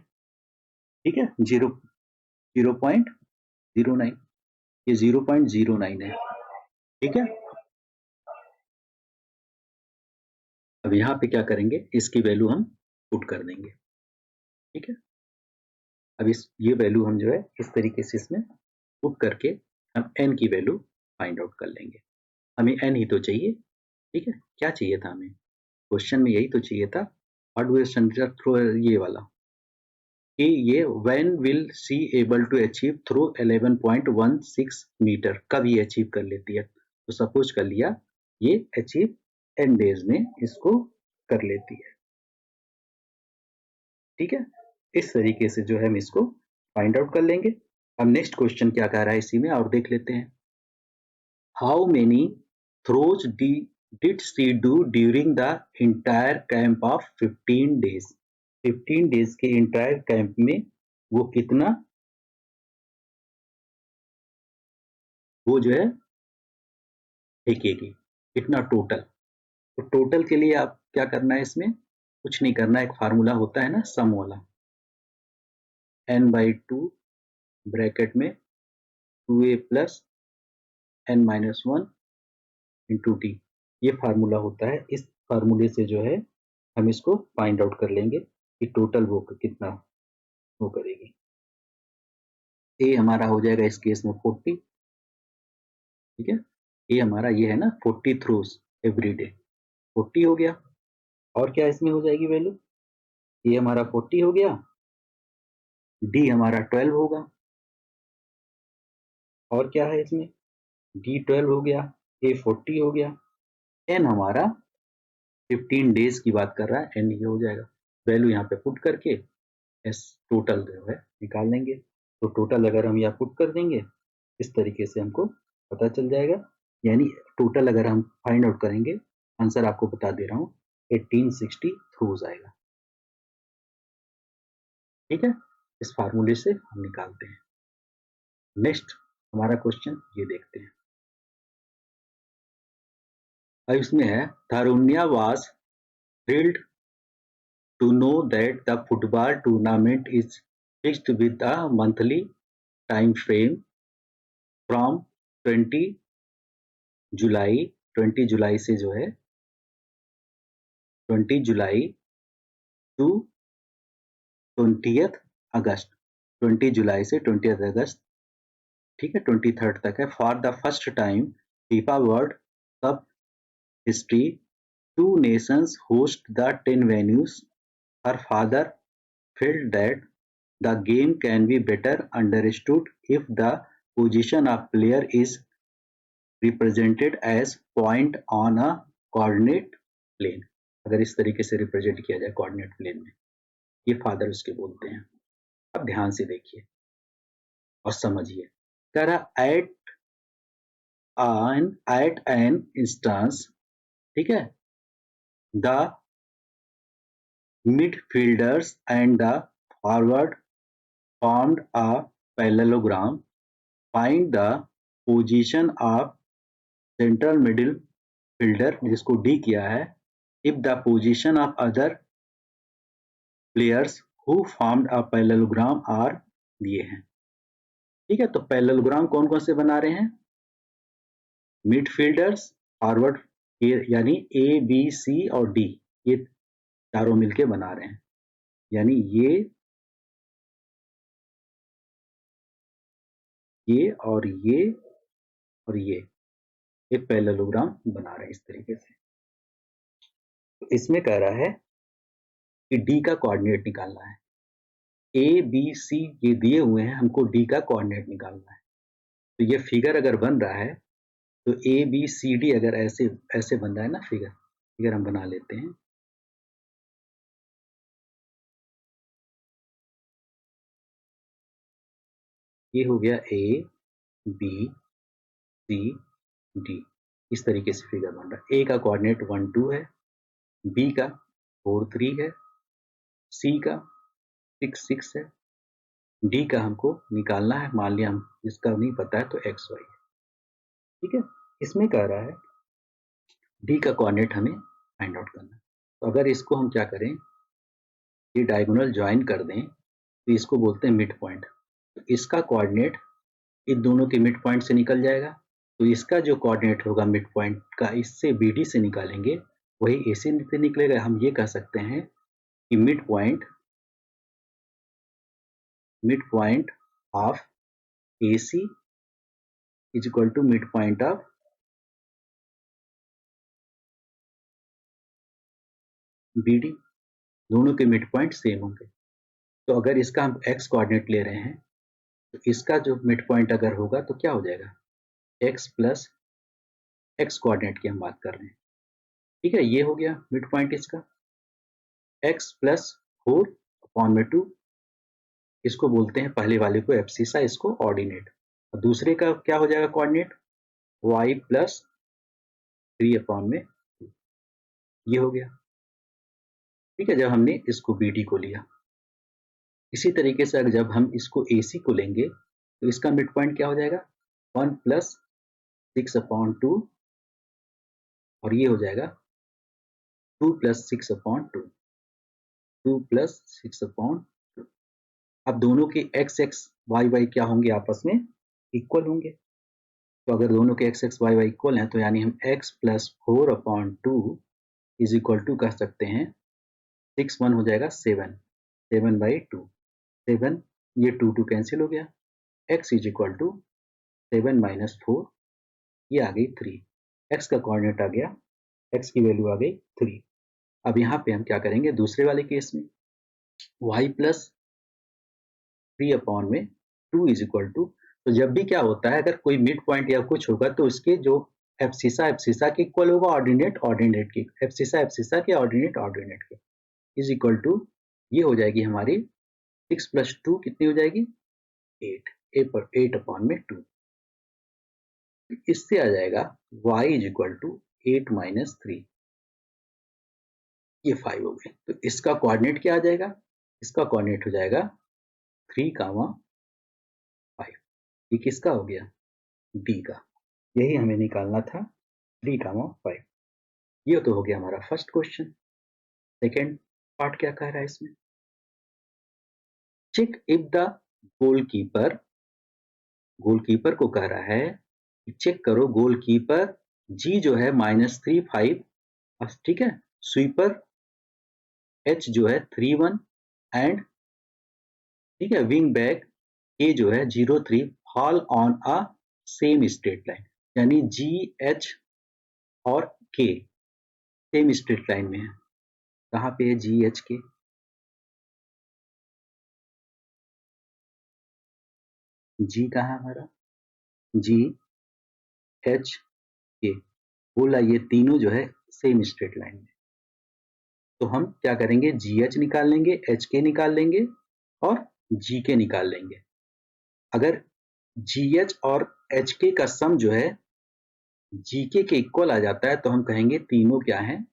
ठीक है, 0.09, ये 0.09 है, ठीक है। अब यहाँ पे क्या करेंगे, इसकी वैल्यू हम पुट कर देंगे, ठीक है। अब ये वैल्यू हम जो है इस तरीके से इसमें पुट करके हम n की वैल्यू फाइंड आउट कर लेंगे। हमें n ही तो चाहिए, ठीक है। क्या चाहिए था हमें, क्वेश्चन में यही तो चाहिए था, हार्डवेयर सेंटर थ्रू ये वाला कि ये when will she able to achieve through 11.16 metre, कब ये अचीव कर लेती है। तो सपोज कर लिया ये अचीव n डेज में इसको कर लेती है, ठीक है। इस तरीके से जो है हम इसको फाइंड आउट कर लेंगे। अब नेक्स्ट क्वेश्चन क्या कह रहा है इसी में और देख लेते हैं। How many throws did she do during the entire camp of 15 days, 15 days के इंटायर कैंप में वो कितना, वो जो है फेंकेगी, कितना टोटल। तो टोटल के लिए आप क्या करना है, इसमें कुछ नहीं करना, एक फार्मूला होता है ना सम वाला, n/2 ब्रैकेट में 2a plus n minus 1 into D, ये फार्मूला होता है। इस फार्मूले से जो है हम इसको फाइंड आउट कर लेंगे कि टोटल वो कितना वो करेगी। ए हमारा हो जाएगा इस केस में 40, ठीक है, ये हमारा ये है ना 40 थ्रूज एवरी डे, 40 हो गया। और क्या इसमें हो जाएगी वैल्यू, ये हमारा 40 हो गया, डी हमारा 12 होगा, और क्या है इसमें डी 12 हो गया, ए 40 हो गया, एन हमारा 15 डेज की बात कर रहा है, एन ये हो जाएगा। वैल्यू यहाँ पे पुट करके एस टोटल जो है निकाल लेंगे। तो टोटल अगर हम यहाँ पुट कर देंगे इस तरीके से हमको पता चल जाएगा, यानी टोटल अगर हम फाइंड आउट करेंगे, आंसर आपको बता दे रहा हूँ 1860 थ्रूज आएगा, ठीक है। इस फार्मूले से हम निकालते हैं। नेक्स्ट हमारा क्वेश्चन ये देखते हैं। अब इसमें है थारुण्या was thrilled to know that the football tournament is fixed with a monthly time frame from 20 जुलाई, 20 जुलाई से जो है 20 जुलाई टू 20th अगस्त, 20 जुलाई से 20th अगस्त, ठीक है, 23rd तक है। For the first time FIFA world cup history, 2 nations host the 10 venues. Her father felt that the game can be better understood if the position of player is represented as point on a coordinate plane. अगर इस तरीके से रिप्रेजेंट किया जाए कोऑर्डिनेट प्लेन में, ये फादर उसके बोलते हैं। अब ध्यान से देखिए और समझिए, कह रहा एट एन इंस्टांस, ठीक है, the midfielders and the forward formed a parallelogram. Find the position of central middle fielder, जिसको D किया है, if the position of other players who formed a parallelogram are दिए हैं। ठीक है, तो पैरेललोग्राम कौन कौन से बना रहे हैं? मिडफील्डर्स, फॉरवर्ड यानी ए बी सी और डी, ये चारों मिलके बना रहे हैं, यानी ये और ये और ये एक पैरेललोग्राम बना रहे हैं इस तरीके से। तो इसमें कह रहा है कि डी का कोऑर्डिनेट निकालना है। ए बी सी ये दिए हुए हैं, हमको डी का कोऑर्डिनेट निकालना है। तो ये फिगर अगर बन रहा है तो ए बी सी डी अगर ऐसे ऐसे बन रहा है ना, फिगर हम बना लेते हैं। ये हो गया ए बी सी डी, इस तरीके से फिगर बन रहा है। ए का कोऑर्डिनेट 1 2 है, बी का 4 3 है, सी का 6 6 है, डी का हमको निकालना है। मान लिया हम इसका नहीं पता है तो एक्स वाई है। ठीक है, इसमें कह रहा है डी का कोऑर्डिनेट हमें फाइंड आउट करना है। तो अगर इसको हम क्या करें, ये डायगोनल ज्वाइन कर दें तो इसको बोलते हैं मिड पॉइंट। तो इसका कोऑर्डिनेट इन दोनों के मिड पॉइंट से निकल जाएगा। तो इसका जो कोऑर्डिनेट होगा मिड पॉइंट का, इससे बी डी से निकालेंगे, वही ए सी से निकलेगा। हम ये कह सकते हैं कि mid point of A C is equal to mid point of B D. दोनों के मिड पॉइंट सेम होंगे। तो अगर इसका हम एक्स कोऑर्डिनेट ले रहे हैं तो इसका जो मिड पॉइंट अगर होगा तो क्या हो जाएगा, एक्स प्लस एक्स कोऑर्डिनेट की हम बात कर रहे हैं। ठीक है, ये हो गया मिड पॉइंट इसका। एक्स प्लस 4 अपॉन में 2, इसको बोलते हैं पहले वाले को एब्सिसा, इसको ऑर्डिनेट। और दूसरे का क्या हो जाएगा कोऑर्डिनेट, y प्लस 3 अपॉन में 2, ये हो गया। ठीक है, जब हमने इसको बी डी को लिया। इसी तरीके से अगर जब हम इसको ए सी को लेंगे तो इसका मिड पॉइंट क्या हो जाएगा, 1 प्लस 6 अपॉन 2, और ये हो जाएगा 2 प्लस 6 अपॉन 2, 2 प्लस 6 अपॉन 2। अब दोनों के एक्स एक्स वाई वाई क्या होंगे, आपस में इक्वल होंगे। तो अगर दोनों के X X Y Y equal हैं तो यानी हम x plus 4 upon 2 is equal to कह सकते हैं 6 1 हो जाएगा 7, 7 बाई 2, 7, ये 2 2 कैंसिल हो गया। x is equal to 7 minus 4, ये आ गई 3। x का कोऑर्डिनेट आ गया, x की वैल्यू आ गई 3। अब यहाँ पे हम क्या करेंगे, दूसरे वाले केस में y प्लस 3 अपॉन में 2 इज इक्वल टू, तो जब भी क्या होता है अगर कोई मिड पॉइंट या कुछ होगा तो उसके जो एब्सिसा के इक्वल होगा, ऑर्डिनेट के, एब्सिसा के ऑर्डिनेट के इज इक्वल टू, ये हो जाएगी हमारी 6 प्लस 2 कितनी हो जाएगी 8, 8 अपॉन में 2। इससे आ जाएगा y is equal to 8 minus 3, ये 5 हो गए। तो इसका कोऑर्डिनेट क्या आ जाएगा, इसका कोऑर्डिनेट हो जाएगा 3, 5। ये किसका हो गया, डी का। यही हमें निकालना था, 3, 5। ये तो हो गया हमारा फर्स्ट क्वेश्चन। सेकेंड पार्ट क्या कह रहा है इसमें, चेक इफ द गोलकीपर को कह रहा है कि चेक करो गोलकीपर जी जो है -3 5, ठीक है, स्वीपर एच जो है 3 1 एंड, ठीक है, विंग बैक ए जो है 0 3 fall on a same straight line, यानी जी एच और के सेम स्ट्रेट लाइन में है। कहाँ पे है जी एच के, जी कहाँ हमारा, जी एच के, बोला ये तीनों जो है सेम स्ट्रेट लाइन में। तो हम क्या करेंगे, जी एच निकाल लेंगे, एच के निकाल लेंगे और जी के निकाल लेंगे। अगर जी एच और एच के का सम जो है जी के इक्वल आ जाता है तो हम कहेंगे तीनों क्या है,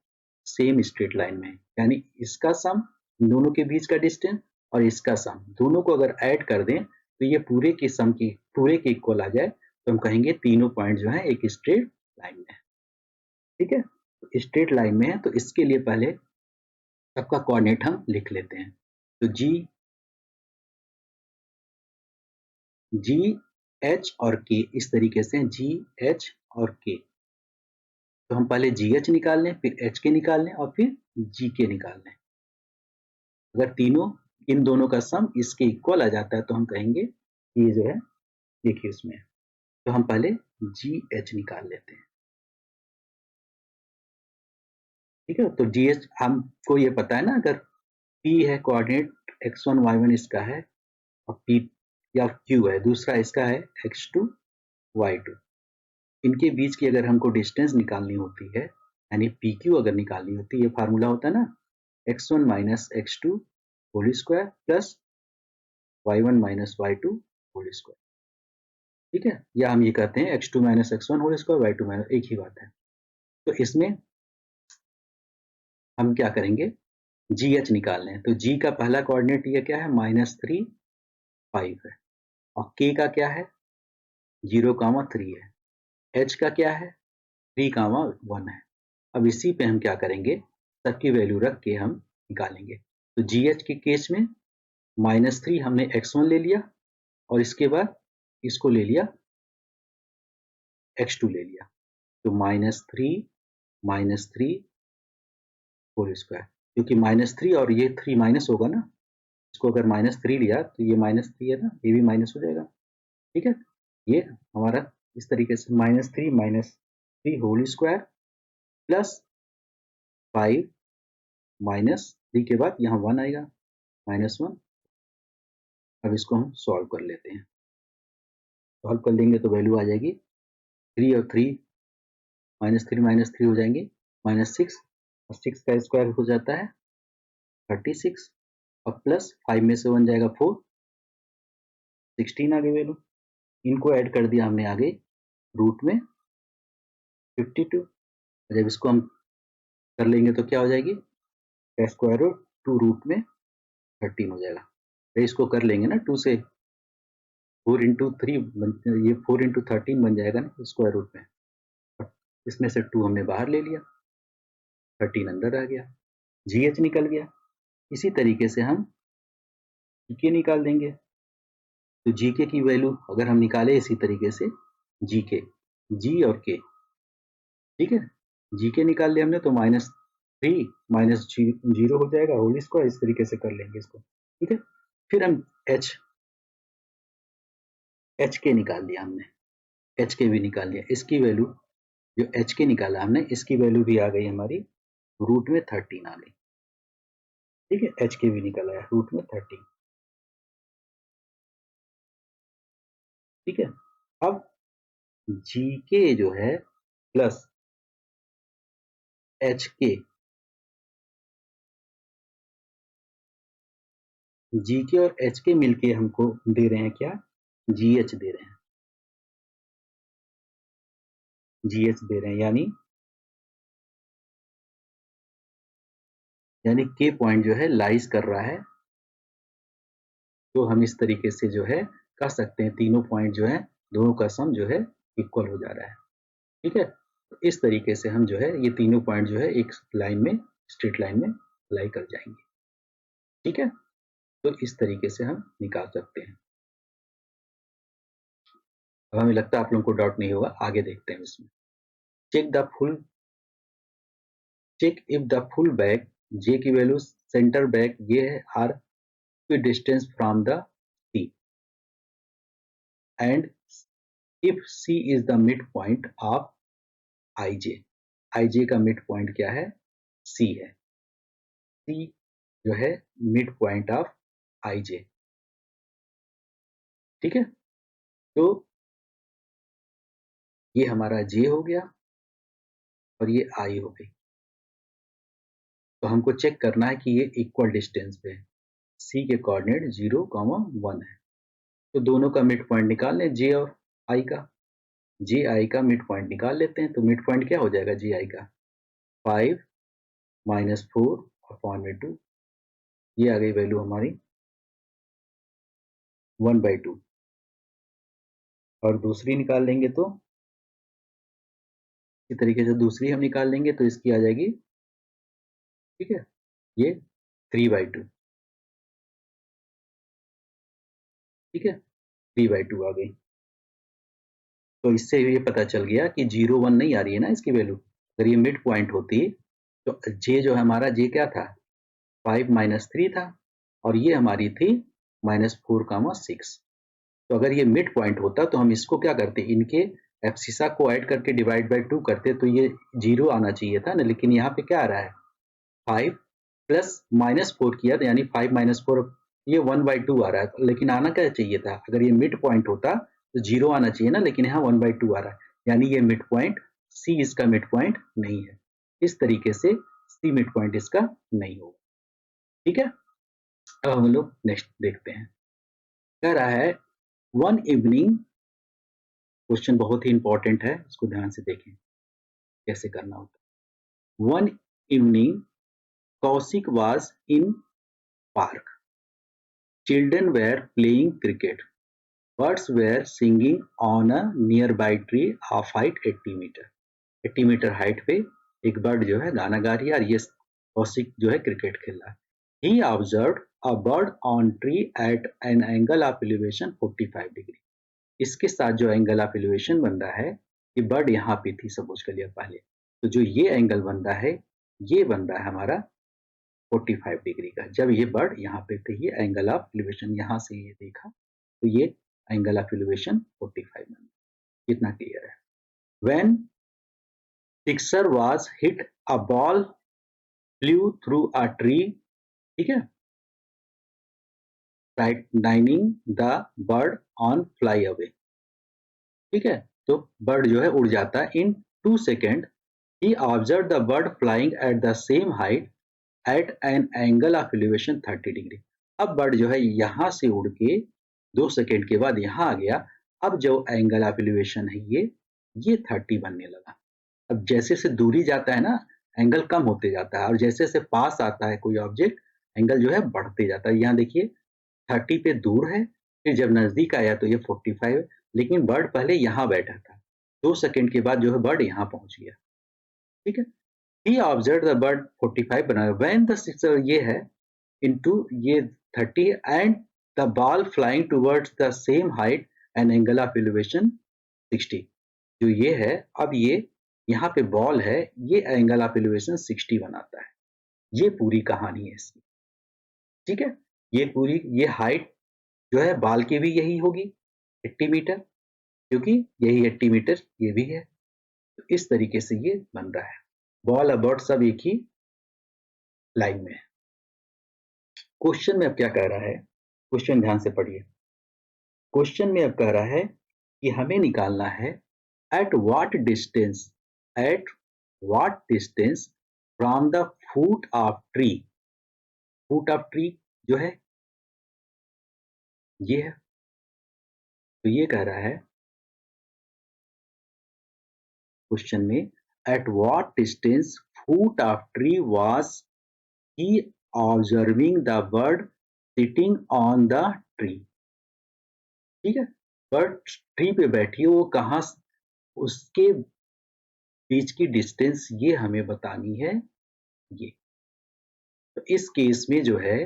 सेम स्ट्रेट लाइन में। यानी इसका सम, दोनों के बीच का डिस्टेंस, और इसका सम, दोनों को अगर ऐड कर दें तो ये पूरे के सम की पूरे के इक्वल आ जाए, तो हम कहेंगे तीनों पॉइंट जो है एक स्ट्रेट लाइन में है। ठीक है, स्ट्रेट लाइन में है तो इसके लिए पहले सबका कोऑर्डिनेट हम लिख लेते हैं। तो जी एच और के इस तरीके से जी एच और के। तो हम पहले जी एच निकाल लें, फिर एच के निकाल लें और फिर जी के निकाल लें। अगर तीनों इन दोनों का सम इसके इक्वल आ जाता है तो हम कहेंगे कि ये जो है देखिए इसमें। तो हम पहले जी एच निकाल लेते हैं, ठीक है। तो जी एच हमको ये पता है ना, अगर पी है कोऑर्डिनेट x1 y1 इसका है और पी या क्यू है दूसरा इसका है x2 y2, इनके बीच की अगर हमको डिस्टेंस निकालनी होती है यानी पी क्यू अगर निकालनी होती है, ये फार्मूला होता है ना x1 minus x2 whole square plus y1 minus y2 whole square, ठीक है। या हम ये कहते हैं x2 minus x1 whole square y2 minus, एक ही बात है। तो इसमें हम क्या करेंगे, जी एच निकाल लें। तो जी का पहला कोऑर्डिनेट ये क्या है -3 5 है और के का क्या है 0,3 है, एच का क्या है 3,1 है। अब इसी पे हम क्या करेंगे, सबकी वैल्यू रख के हम निकालेंगे। तो जी एच के केस में -3 हमने x1 ले लिया और इसके बाद इसको ले लिया x2 ले लिया। तो -3 होल स्क्वायर, क्योंकि -3 और ये 3 माइनस होगा ना, इसको अगर -3 लिया तो ये -3 है ना, ये भी माइनस हो जाएगा, ठीक है। ये हमारा इस तरीके से -3 होल स्क्वायर प्लस 5 -3 के बाद यहाँ 1 आएगा -1। अब इसको हम सॉल्व कर लेते हैं, सॉल्व कर लेंगे तो वैल्यू आ जाएगी 3 और 3 -3 हो जाएंगे -6 और 6 का स्क्वायर हो जाता है 36 और प्लस 5 में से 1 जाएगा 4, 16 आ गई वैल्यू। इनको ऐड कर दिया हमने आगे रूट में 52। जब इसको हम कर लेंगे तो क्या हो जाएगी, स्क्वायर रूट 2 रूट में 13 हो जाएगा। तो इसको कर लेंगे ना 2 से 4 इंटू 3 ये 4 इंटू 13 बन जाएगा ना स्क्वायर रूट में, इसमें से 2 हमने बाहर ले लिया 13 अंदर आ गया, जी एच निकल गया। इसी तरीके से हम जी के निकाल देंगे। तो जी के की वैल्यू अगर हम निकाले इसी तरीके से जी के, जी और के, ठीक है। जी के निकाल लिया हमने तो -3 -0 हो जाएगा होल स्क्वायर, इस तरीके से कर लेंगे इसको, ठीक है। फिर हम एच के निकाल लिया हमने, एच के भी निकाल लिया, इसकी वैल्यू जो एच के निकाला हमने इसकी वैल्यू भी आ गई हमारी रूट में 13 आ गई, ठीक है। एच के भी निकाला है रूट में 13, ठीक है। अब जी के जो है प्लस एच के, जी के और एच के मिलके हमको दे रहे हैं क्या, जी एच दे रहे हैं, जी एच दे रहे हैं, यानी के पॉइंट जो है लाइज कर रहा है। तो हम इस तरीके से जो है कह सकते हैं तीनों पॉइंट जो है दोनों का सम जो है इक्वल हो जा रहा है, ठीक है। तो इस तरीके से हम जो है ये तीनों पॉइंट जो है एक लाइन में स्ट्रेट लाइन में लाई कर जाएंगे, ठीक है। तो इस तरीके से हम निकाल सकते हैं। अब हमें लगता है आप लोगों को डाउट नहीं होगा, आगे देखते हैं इसमें। Check the full check if the full bag J की वैल्यू सेंटर बैग ये है are distance from the C and if C is the mid point of I J का मिड पॉइंट क्या है, सी है, सी जो है मिड पॉइंट ऑफ आई जे, ठीक है। तो ये हमारा जे हो गया और ये आई हो गई। तो हमको चेक करना है कि ये इक्वल डिस्टेंस पे है, सी के कोऑर्डिनेट 0,1 है। तो दोनों का मिड पॉइंट निकाल लें जे और आई का, जे आई का मिड पॉइंट निकाल लेते हैं। तो मिड पॉइंट क्या हो जाएगा जे आई का 5 -4/2, ये आ गई वैल्यू हमारी 1/2। और दूसरी निकाल लेंगे तो इसी तरीके से दूसरी हम निकाल लेंगे तो इसकी आ जाएगी, ठीक है, ये 3/2, ठीक है, 3/2 आ गई। तो इससे ये पता चल गया कि 0 1 नहीं आ रही है ना इसकी वैल्यू। अगर ये मिड पॉइंट होती तो जे जो है हमारा जे क्या था 5 - 3 था और ये हमारी थी -4, 6। तो अगर ये मिड पॉइंट होता तो हम इसको क्या करते, इनके एब्सिसा को ऐड करके डिवाइड बाय 2 करते तो ये 0 आना चाहिए था ना, लेकिन यहाँ पे क्या आ रहा है 5 प्लस -4 किया तो यानी 5 - 4 ये 1/2 आ रहा है, लेकिन आना क्या चाहिए था, अगर ये मिड पॉइंट होता तो 0 आना चाहिए ना, लेकिन यहाँ 1/2 आ रहा है, यानी ये मिड पॉइंट सी इसका मिड पॉइंट नहीं है। इस तरीके से सी मिड पॉइंट इसका नहीं होगा। ठीक है, अब हम लोग नेक्स्ट देखते हैं। कह रहा है वन इवनिंग, क्वेश्चन बहुत ही इंपॉर्टेंट है, इसको ध्यान से देखें कैसे करना होता है। One evening Kaushik was in park, children were playing cricket, birds were singing on a nearby tree of height 80 metre. 80 metre height पे एक बर्ड जो है गाना गा रही है और ये कौशिक जो है क्रिकेट खेल रहा है। He observed a bird on tree at an angle of elevation 45 degree. इसके साथ जो एंगल ऑफ एलिवेशन बन रहा है, ये बर्ड यहाँ पे थी सपोज कर लिया पहले, तो जो ये एंगल बन रहा है ये बन रहा है हमारा 45 डिग्री का। जब ये बर्ड यहाँ पे थे ये एंगल ऑफ एलिवेशन यहाँ से ये देखा तो ये एंगल ऑफ एलिवेशन 45 बन रहा है। कितना क्लियर है। When Sixer was hit, a ball flew through a tree, ठीक है, frightening the bird on fly away। ठीक है, तो बर्ड जो है उड़ जाता है। इन 2 second he observed the bird flying at the same height at an angle of elevation 30 degree. अब बर्ड जो है यहाँ से उड़ के 2 सेकेंड के बाद यहाँ आ गया। अब जो एंगल ऑफ एलिवेशन है ये 30 बनने लगा। अब जैसे जैसे दूरी जाता है ना एंगल कम होते जाता है और जैसे जैसे पास आता है कोई ऑब्जेक्ट एंगल जो है बढ़ते जाता है। यहाँ देखिए 30 पे दूर है, फिर जब नजदीक आया तो ये 45 है, लेकिन बर्ड पहले यहाँ बैठा था। 2 सेकेंड के बाद जो है बर्ड यहाँ पहुंच गया। ठीक है, he observed the bird 45 बना। when the sixer ये है into ये 30 and the ball flying towards the same height and angle of elevation 60। जो ये है अब ये यहाँ पे बॉल है, ये एंगल ऑफ एलिवेशन 60 बनाता है। ये पूरी कहानी है इसकी। ठीक है, ये पूरी ये हाइट जो है बॉल की भी यही होगी 80 मीटर, क्योंकि यही 80 मीटर ये भी है। तो इस तरीके से ये बन रहा है। बॉल और बर्ड सब एक ही लाइन में है। क्वेश्चन में अब क्या कह रहा है, क्वेश्चन ध्यान से पढ़िए। क्वेश्चन में अब कह रहा है कि हमें निकालना है at what distance from the foot of tree. Foot of tree जो है ये है, तो ये कह रहा है क्वेश्चन में at what distance foot of tree was he observing the bird sitting on the tree. ठीक है, बर्ड ट्री पे बैठी है, वो कहाँ उसके बीच की डिस्टेंस ये हमें बतानी है। ये तो इस केस में जो है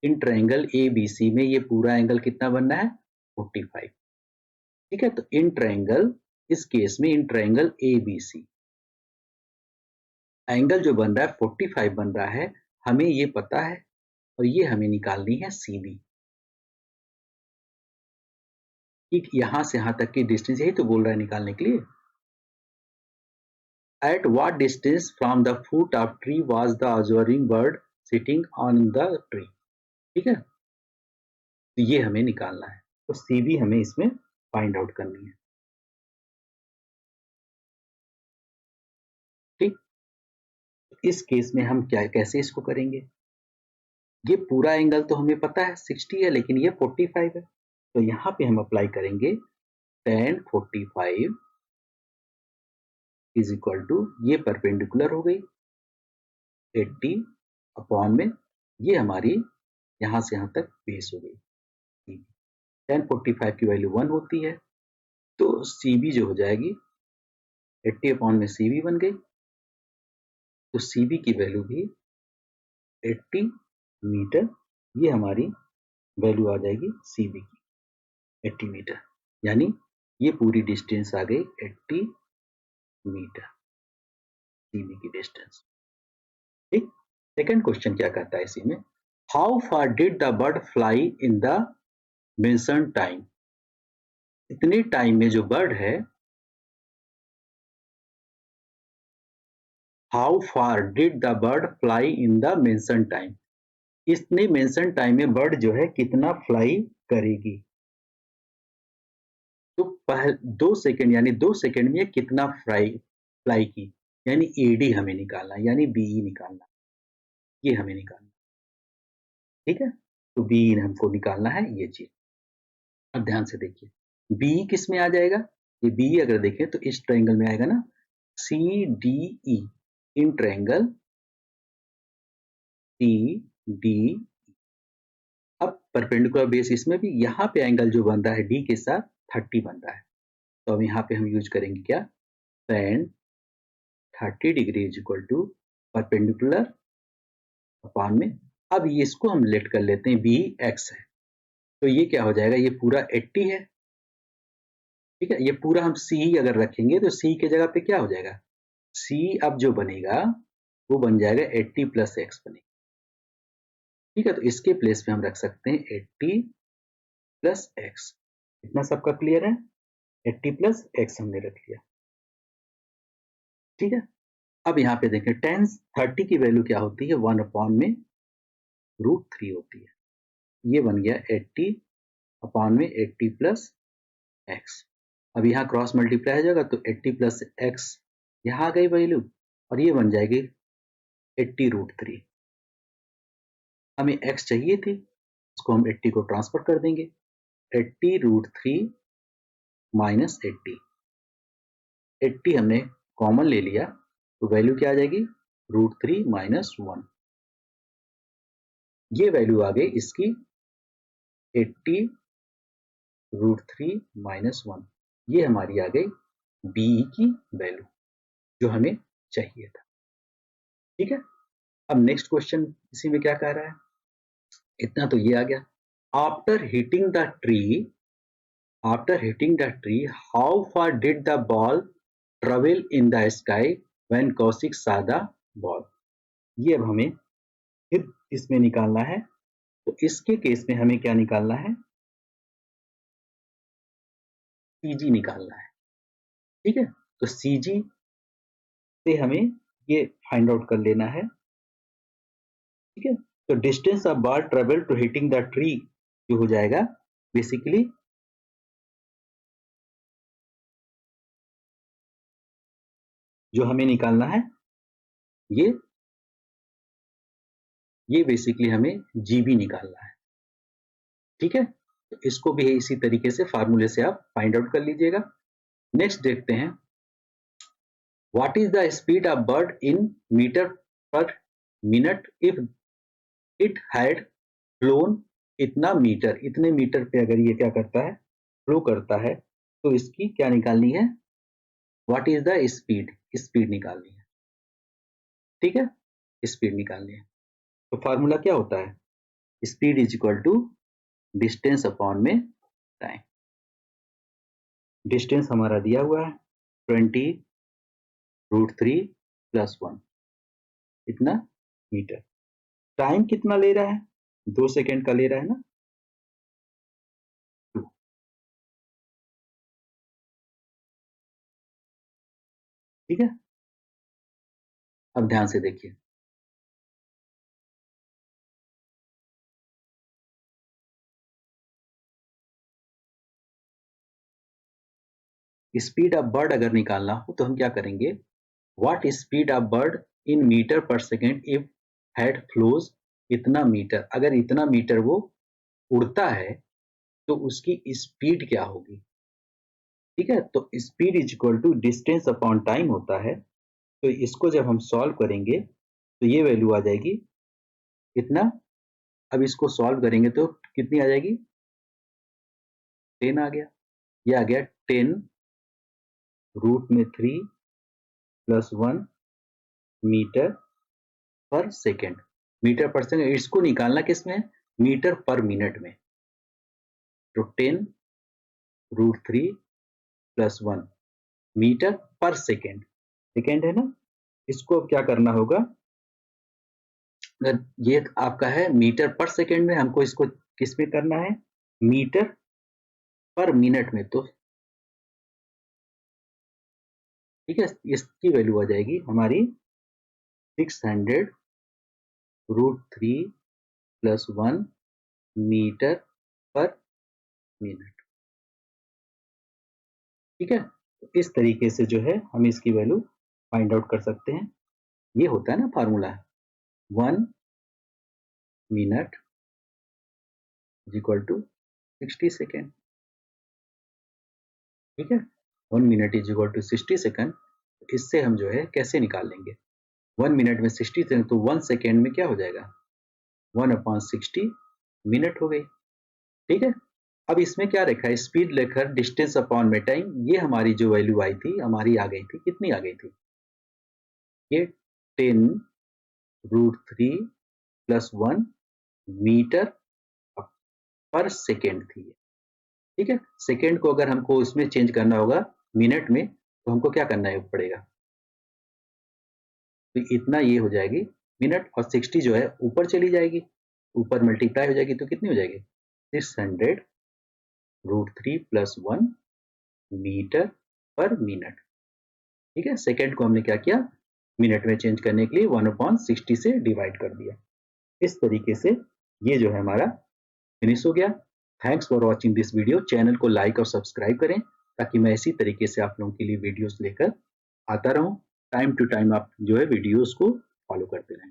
इन ट्रायंगल ABC में ये पूरा एंगल कितना बनना है 45। ठीक है, तो इन ट्रायंगल इस केस में इन ट्रायंगल ABC एंगल जो बन रहा है 45 बन रहा है, हमें ये पता है और ये हमें निकालनी है CB। ठीक, यहां से यहां तक की डिस्टेंस यही तो बोल रहा है निकालने के लिए। At what distance from the foot of tree was the observing bird sitting on the tree। ठीक है, तो ये हमें निकालना है, तो CB हमें इसमें फाइंड आउट करनी है। ठीक, इस केस में हम क्या कैसे इसको करेंगे, ये पूरा एंगल तो हमें पता है 60 है, लेकिन ये 45 है, तो यहाँ पे हम अप्लाई करेंगे tan 45 इज इक्वल टू ये परपेंडिकुलर हो गई 80 अपॉन में ये हमारी यहाँ से यहाँ तक बेस हो गई। tan 45 की वैल्यू 1 होती है, तो CB जो हो जाएगी 80 अपॉन में CB बन गई, तो CB की वैल्यू भी 80 मीटर, ये हमारी वैल्यू आ जाएगी CB की 80 मीटर, यानी ये पूरी डिस्टेंस आ गई 80 मीटर सीबी की डिस्टेंस। ठीक। सेकंड क्वेश्चन क्या कहता है इसी में, how far did the bird fly in the mention time. इतने टाइम में जो बर्ड है, how far did the bird fly in the mention time, इतने मेंशन टाइम में बर्ड जो है कितना फ्लाई करेगी। तो पहले 2 सेकंड यानी 2 सेकंड में कितना फ्लाई की, यानी एडी हमें निकालना, यानी बीई निकालना, ये हमें निकालना। ठीक है, तो बीई हमको निकालना है ये चीज। अब ध्यान से देखिए, बीई किस में आ जाएगा, ये बीई अगर देखें तो इस ट्रायंगल में आएगा ना, सी डी ई, इन ट्रायंगल सी डी। अब परपेंडिकुलर बेस इसमें भी यहाँ पे एंगल जो बन रहा है डी के साथ 30 बन रहा है, तो अब यहाँ पे हम यूज करेंगे क्या, tan 30 degree is equal to perpendicular upon में। अब ये इसको हम लेट कर लेते हैं बी एक्स है, तो ये क्या हो जाएगा, ये पूरा 80 है। ठीक है, ये पूरा हम सी अगर रखेंगे तो सी के जगह पे क्या हो जाएगा, सी अब जो बनेगा वो बन जाएगा 80 प्लस एक्स बनेगा। ठीक है, तो इसके प्लेस पे हम रख सकते हैं 80 प्लस एक्स। इतना सबका क्लियर है, 80 प्लस एक्स हमने रख लिया। ठीक है, अब यहाँ पे देखें tan 30 की वैल्यू क्या होती है, 1 अपॉन में √3 होती है। ये बन गया 80 अपॉन में 80 प्लस एक्स। अब यहाँ क्रॉस मल्टीप्लाई हो जाएगा तो 80 प्लस एक्स यहाँ आ गई वैल्यू, और ये बन जाएगी 80√3। हमें एक्स चाहिए थी, इसको हम 80 को ट्रांसफर कर देंगे, 80√3 माइनस 80 हमने कॉमन ले लिया, तो वैल्यू क्या आ जाएगी, √3 माइनस 1। ये वैल्यू आ गई इसकी 80√3 माइनस 1, ये हमारी आ गई बीई की वैल्यू जो हमें चाहिए था। ठीक है, अब नेक्स्ट क्वेश्चन इसी में क्या कह रहा है, इतना तो ये आ गया, after hitting the tree how far did the ball travel in the sky when Kaushik saw the ball. ये अब हमें फिर इसमें निकालना है, तो इसके केस में हमें क्या निकालना है, सीजी निकालना है। ठीक है, तो सीजी से हमें ये फाइंड आउट कर लेना है। ठीक है, तो distance of ball travel to hitting the tree जो हो जाएगा बेसिकली जो हमें निकालना है, ये बेसिकली हमें जीबी निकालना है। ठीक है, तो इसको भी इसी तरीके से फार्मूले से आप फाइंड आउट कर लीजिएगा। नेक्स्ट देखते हैं, what is the speed of bird in meter per minute if it had flown इतना मीटर, इतने मीटर पे अगर ये क्या करता है, फ्लो करता है, तो इसकी क्या निकालनी है, व्हाट इज द स्पीड निकालनी है। ठीक है, स्पीड निकालनी है, तो फार्मूला क्या होता है, speed is equal to distance upon में टाइम। डिस्टेंस हमारा दिया हुआ है 20√3 प्लस 1, इतना मीटर। टाइम कितना ले रहा है, 2 सेकेंड का ले रहा है ना, 2। ठीक है, अब ध्यान से देखिए, स्पीड ऑफ बर्ड अगर निकालना हो तो हम क्या करेंगे, what speed of bird in meter per second if had flows इतना मीटर, अगर इतना मीटर वो उड़ता है तो उसकी स्पीड क्या होगी। ठीक है, तो speed is equal to distance upon time होता है, तो इसको जब हम सॉल्व करेंगे तो ये वैल्यू आ जाएगी इतना। अब इसको सॉल्व करेंगे तो कितनी आ जाएगी, 10 आ गया, ये आ गया 10√3 plus 1 metre per second. Metre per second इसको निकालना किस में, मीटर पर मिनट में, तो 10√3 plus 1 metre per second, second है ना, इसको अब क्या करना होगा, अगर ये आपका है मीटर पर सेकेंड में, हमको इसको किस में करना है, मीटर पर मिनट में। तो ठीक है, इसकी वैल्यू आ जाएगी हमारी 600√3 प्लस 1 मीटर पर मिनट। ठीक है, तो इस तरीके से जो है हम इसकी वैल्यू फाइंड आउट कर सकते हैं। ये होता है ना formula, 1 minute is equal to 60 second. ठीक है, 1 minute is equal to 60 second. इससे हम जो है कैसे निकाल लेंगे, 1 मिनट में 60 सेकेंड, तो 1 सेकेंड में क्या हो जाएगा, 1/60 मिनट हो गई। ठीक है, अब इसमें क्या लिखा है, स्पीड लेकर डिस्टेंस अपॉन में टाइम। ये हमारी जो वैल्यू आई थी, हमारी आ गई थी, कितनी आ गई थी, ये 10√3 प्लस 1 मीटर पर सेकेंड थी। ठीक है, सेकेंड को अगर हमको इसमें चेंज करना होगा मिनट में, तो हमको क्या करना है पड़ेगा, तो इतना ये हो जाएगी मिनट, और 60 जो है ऊपर चली जाएगी, ऊपर मल्टीप्लाई हो जाएगी, तो कितनी हो जाएगी, 600√3 प्लस 1 मीटर पर मिनट। ठीक है, सेकेंड को हमने क्या किया, मिनट में चेंज करने के लिए 1/60 से डिवाइड कर दिया। इस तरीके से ये जो है हमारा फिनिश हो गया। Thanks for watching this video. Channel को लाइक और सब्सक्राइब करें, ताकि मैं इसी तरीके से आप लोगों के लिए वीडियोस लेकर आता रहूं। टाइम टू टाइम आप जो है वीडियोस को फॉलो करते रहें।